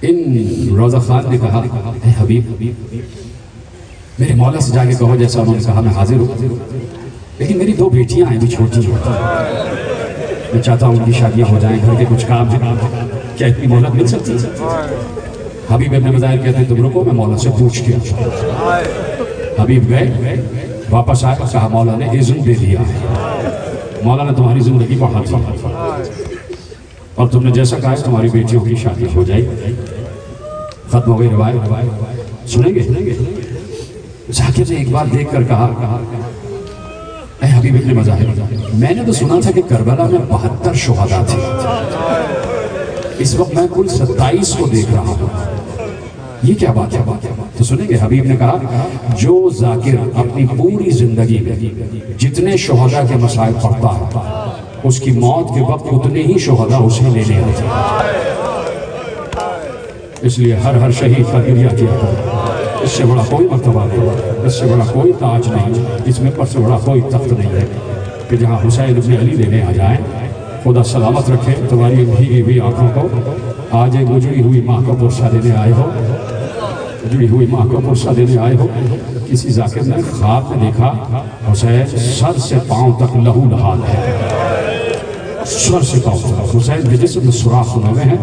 ان روضہ خان نے کہا اے حبیب، میرے مولا سے جا کے کہو جیسا انہوں نے کہا میں حاضر ہوں، لیکن میری 2 بیٹیاں ہیں بھی چھوٹی ہیں، میں چاہتا ہوں ان کی شادیاں ہو جائیں، گھر کے کچھ کام ہیں، کیا اتنی مہلت مل سکتی ہے؟ حبیب ابن مظاہر کہتے ہیں تم رکو میں مولا سے پوچھ کے. حبیب گئے، واپس آئے، کہا مولا نے اذن دے دیا ہے، مولا نے تمہاری زندگی بڑھا دی اور تم نے جیسا کہا ہے تمہاری بیٹیوں کی شادی ہو جائے. ختم ہو گئی روایت. سنیں گے ذاکر نے ایک بار دیکھ کر کہا اے حبیب ابن مظاہر، میں نے تو سنا تھا کہ کربلا میں 72 شہداء تھے، اس وقت میں کل 27 کو دیکھ رہا ہوں، یہ کیا بات ہے؟ تو سنیں گے حبیب نے کہا جو ذاکر اپنی پوری زندگی میں جتنے شہداء کے مسائل پڑھتا ہے اس کی موت کے وقت اتنے ہی شہداء اسے لینے آتے ہیں، اس لیے ہر شہید کا گریہ کیا کرو، اس سے بڑا کوئی مرتبہ نہیں، اس سے بڑا کوئی تاج نہیں، اس ممبر سے بڑا کوئی تخت نہیں ہے کہ جہاں حسین ابن علی لینے آ جائیں۔ خدا سلامت رکھے تمہاری بھیگی ہوئی آنکھوں کو، آج ایک اجڑی ہوئی ماں کو پرسہ دینے آئے ہو، اجڑی ہوئی ماں کو پرسہ دینے آئے ہو۔ کسی ذاکر نے خواب میں دیکھا حسین سر سے پاؤں تک لہو لہان ہے، سر سے پاؤں تک حسین کے جسم میں سوراخ ہوئے ہیں،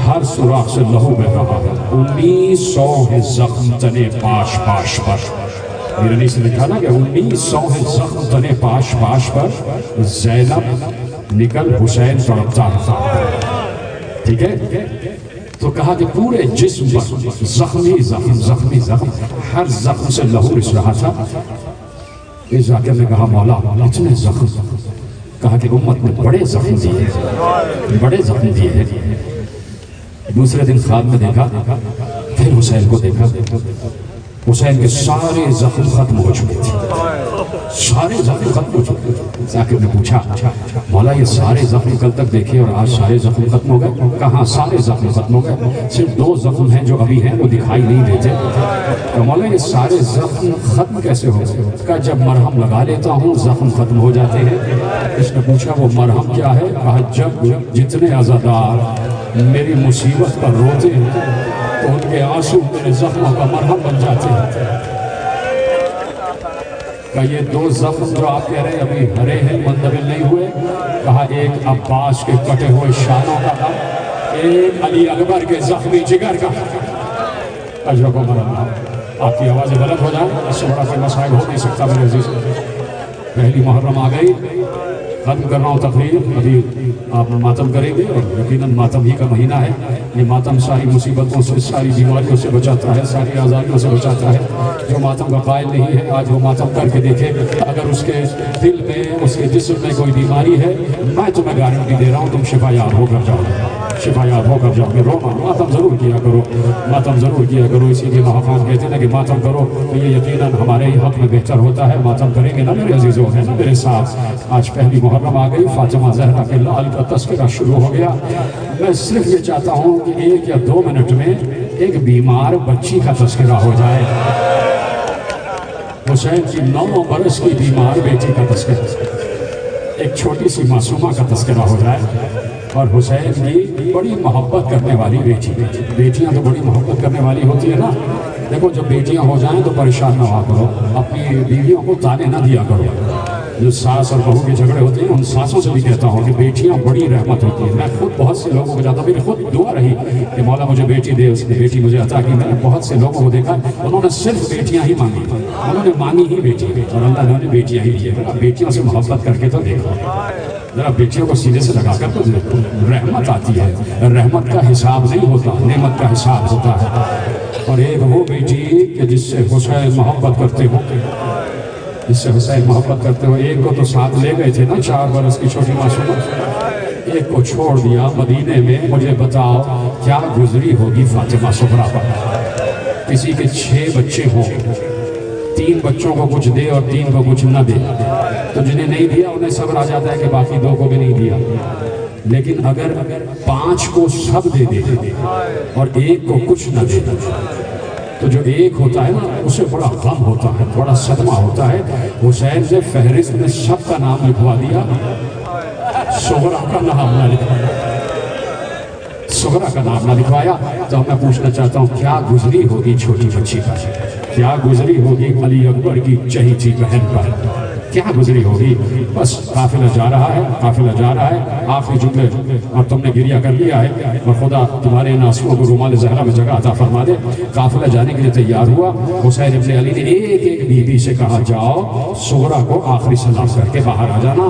ہر سوراخ سے لہو بہ رہا ہے، 1900 ہے زخم تنے پاش پاش پر، میرے سے لکھا نا کہ 1900 ہے زخم تنے پاش پاش پر، زینب نکل حسین تڑپتا رہا، ٹھیک ہے؟ تو کہا کہ پورے جسم پر زخمی زخم زخمی زخم، ہر زخم سے لہو رس رہا تھا۔ اس ذاکر نے کہا مولا اتنے زخم، کہا کہ امت نے بڑے زخم دیے ہیں، بڑے زخم دیے ہیں۔ دوسرے دن خواب میں دیکھا، پھر حسین کو دیکھا، حسین کے سارے زخم ختم ہو چکے تھے، سارے زخم ختم ہو چکے تھے۔ ذاکر نے پوچھا مولا یہ سارے زخم کل تک دیکھے اور آج سارے زخم ختم ہو گئے؟ کہاں سارے زخم ختم ہو گئے، صرف 2 زخم ہیں جو ابھی ہیں وہ دکھائی نہیں دیتے۔ کہ مولا یہ سارے زخم ختم کیسے ہو گئے؟ کہا جب مرہم لگا لیتا ہوں زخم ختم ہو جاتے ہیں۔ اس نے پوچھا وہ مرہم کیا ہے؟ کہا جب جتنے عزادار میری مصیبت پر روتے ہیں تو ان کے آنسو میرے زخموں کا مرہم بن جاتے ہیں۔ کہ یہ 2 زخم جو آپ کہہ رہے ہیں ابھی ہرے ہیں مندمل نہیں ہوئے، کہا ایک عباس کے کٹے ہوئے شانوں کا غم، ایک علی اکبر کے زخمی جگر کا اجر کو مرہم۔ آپ کی آوازیں بلند ہو جائیں، اس سے بڑا کوئی مسائل ہو نہیں سکتا میرے عزیز۔ پہلی محرم آ گئی، ختم کر رہا ہوں تقریر، ابھی آپ ماتم کریں گے اور یقیناً ماتم ہی کا مہینہ ہے۔ یہ ماتم ساری مصیبتوں سے، ساری بیماریوں سے بچاتا ہے، ساری آزادیوں سے بچاتا ہے۔ جو ماتم کا قائل نہیں ہے آج وہ ماتم کر کے دیکھے، اگر اس کے دل میں، اس کے جسم میں کوئی بیماری ہے، میں تمہیں گارنٹی دے رہا ہوں تم شفا یاب ہو کر جاؤ گے، شفا یاب ہو کر جاؤ گے۔ رونا ماتم ضرور کیا کرو، ماتم ضرور کیا کرو، اسی لیے محفوظ کہتے ہیں کہ ماتم کرو تو یہ یقیناً ہمارے ہی حق میں بہتر ہوتا ہے۔ ماتم کریں گے نا میرے عزیزوں، ہے نا میرے ساتھ؟ آج پہلی محرم آ گئی، فاطمہ زہرا کے لال کا تذکرہ شروع ہو گیا۔ میں صرف یہ چاہتا ہوں کہ 1 یا 2 منٹ میں ایک بیمار بچی کا تذکرہ ہو جائے، حسین کی 9 برس کی بیمار بیٹی کا تذکرہ، ایک چھوٹی سی معصومہ کا تذکرہ ہو جائے، اور حسین کی بڑی محبت کرنے والی بیٹی۔ بیٹیاں تو بڑی محبت کرنے والی ہوتی ہے نا۔ دیکھو جب بیٹیاں ہو جائیں تو پریشان نہ ہوا کرو، اپنی بیویوں کو تانے نہ دیا کرو۔ جو ساس اور بہو کے جھگڑے ہوتے ہیں ان ساسوں سے بھی کہتا ہوں کہ بیٹیاں بڑی رحمت ہوتی ہیں۔ میں خود بہت سے لوگوں کو جاتا ہوں، میری خود دعا رہی کہ مولا مجھے بیٹی دے، اس نے بیٹی مجھے عطا کی۔ میں نے بہت سے لوگوں کو دیکھا انہوں نے صرف بیٹیاں ہی مانگی، انہوں نے مانگی ہی بیٹی، اور اللہ نے بیٹیاں ہی دی۔ بیٹیوں سے محبت کر کے تو دیکھو، ذرا بیٹیوں کو سینے سے لگا کر تو دیکھو، رحمت آتی ہے۔ رحمت کا حساب نہیں ہوتا، نعمت کا حساب ہوتا ہے۔ اور ایک وہ بیٹی کہ جس سے حسین محبت کرتے ہو، جس سے حسین محبت کرتے ہو۔ ایک کو تو ساتھ لے گئے تھے نا 4 برس کی چھوٹی معصومہ، ایک کو چھوڑ دیا مدینے میں۔ مجھے بتاؤ کیا گزری ہوگی فاطمہ زہرا پر؟ کسی کے 6 بچے ہوں، 3 بچوں کو کچھ دے اور 3 کو کچھ نہ دے، تو جنہیں نہیں دیا انہیں صبر آ جاتا ہے کہ باقی 2 کو بھی نہیں دیا۔ لیکن اگر 5 کو سب دے دے اور 1 کو کچھ نہ دے تو جو 1 ہوتا ہے نا اسے بڑا غم ہوتا ہے، بڑا صدمہ ہوتا ہے۔ حسین نے فہرست میں سب کا نام لکھوا دیا، زہرا کا نام نہ لکھوایا، زہرا کا نام نہ لکھوایا۔ تو میں پوچھنا چاہتا ہوں کیا گزری ہوگی چھوٹی بچی کا، کیا گزری ہوگی علی اکبر کی چہیتی بہن پر؟ کیا گزری ہوگی. بس قافلہ جا رہا ہے, قافلہ جا رہا ہے, آخری جملے اور تم نے گریہ کر لیا ہے, اور خدا تمہارے ان آنسوؤں کو رومال زہرا میں جگہ عطا فرما دے. قافلہ جانے کے لیے تیار ہوا. حسین ابن علی نے ایک ایک بیوی سے کہا جاؤ صغرا کو آخری سلام کر کے باہر آ جانا.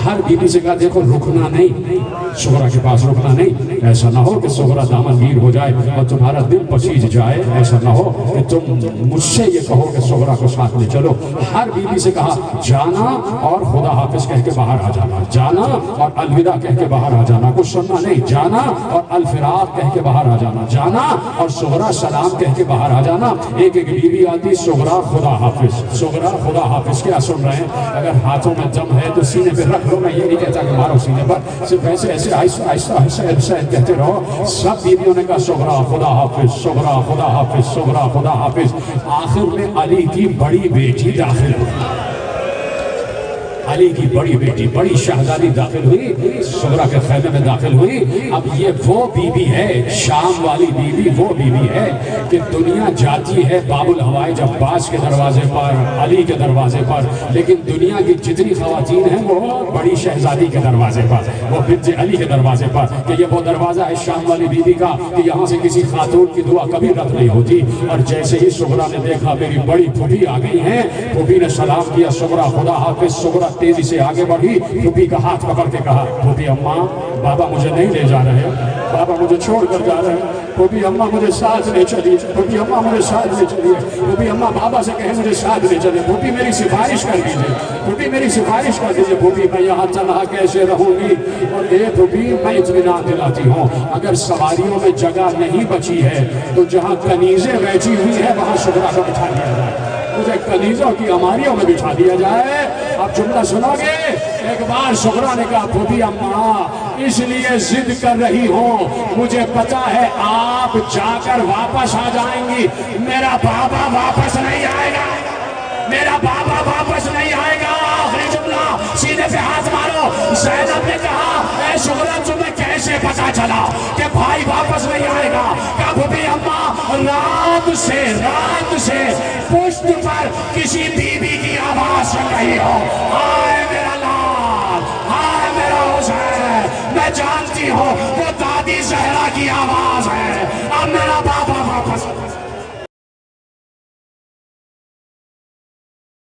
ہر بیوی سے کہا دیکھو رکنا نہیں, صغرا کے پاس رکنا نہیں. ایسا نہ ہو کہ صغرا دامن گیر ہو جائے اور تمہارا دل پسیج جائے. ایسا نہ ہو کہ تم مجھ سے یہ کہو کہ صغرا کو ساتھ لے چلو. ہر بیوی سے کہا جانا اور خدا حافظ کہہ کے باہر آ جانا, جانا اور الوداع کہہ کے باہر آ جانا, کچھ سننا نہیں, جانا اور الفراق کہہ کے باہر آ جانا, جانا اور صغرا سلام کہہ کے باہر آ جانا. ایک ایک بیوی آتی, صغرا خدا حافظ, صغرا خدا حافظ. کیا سن رہے ہیں؟ اگر ہاتھوں میں دم ہے تو سینے پہ رکھ لو. میں یہ نہیں کہتا کہ مارو سینے پر, صرف ایسے ایسے آہستہ آہستہ آہستہ آہستہ کہتے رہو. سب بیویوں نے کہا صغرا خدا حافظ, صغرا خدا حافظ, صغرا خدا حافظ. آخر میں علی کی بڑی بیٹی داخل ہوئی, علی کی بڑی بیٹی, بڑی شہزادی داخل ہوئی, صغرا کے خیمے میں داخل ہوئی. اب یہ وہ بیوی ہے, شام والی بیوی وہ بیوی ہے کہ دنیا جاتی ہے باب الحوائج عباس کے دروازے پر, علی کے دروازے پر, لیکن دنیا کی جتنی خواتین ہیں وہ بڑی شہزادی کے دروازے پر, وہ بنت علی کے دروازے پر. کہ یہ وہ دروازہ ہے شام والی بیوی کا کہ یہاں سے کسی خاتون کی دعا کبھی رد نہیں ہوتی. اور جیسے ہی صغرا نے دیکھا میری بڑی پھوپھی آ گئی ہیں, پھوپھی نے سلام کیا, صغرا خدا حافظ. صغرا تیزی سے آگے بڑھی, پھوپھی کا ہاتھ پکڑ کے کہا پھوپھی اماں بابا مجھے نہیں لے جا رہے, بابا مجھے چھوڑ کر جا رہے ہیں. پھوپھی اماں مجھے ساتھ لے چلیے, پھوپھی اماں مجھے ساتھ لے چلیے. پھوپھی اماں بابا سے کہیں مجھے ساتھ لے چلیے. پھوپھی میری سفارش کر دیجیے, پھوپھی میری سفارش کر دیجیے. پھوپھی میں یہاں تنہا کیسے رہوں گی؟ اور اے پھوپھی میں اطمینان دلاتی ہوں, اگر سواریوں میں جگہ نہیں بچی ہے تو جہاں کنیزیں بیٹھی ہوئی ہے وہاں صغرا کو بٹھا دیا جائے, مجھے کنیزوں کی اماریوں میں بٹھا دیا جائے. اب جملہ سنو گے. ایک بار صغرا نے کہا پھوپھی اماں اس لیے ضد کر رہی ہوں, مجھے پتا ہے آپ جا کر واپس آ جائیں گی, میرا بابا واپس نہیں آئے گا, میرا بابا واپس نہیں آئے گا. آخری جملہ, سینے پہ ہاتھ مارو. زینب نے کہا اے صغرا تمہیں کیسے پتا چلا کہ بھائی واپس نہیں آئے گا؟ کہا پھوپھی اماں رات سے پشت پر کسی بیوی کی آواز سن رہی ہو, آئے میرا لال, آئے میرا حسین. میں جانتی ہوں وہ دادی زہرا کی آواز ہے. اب میں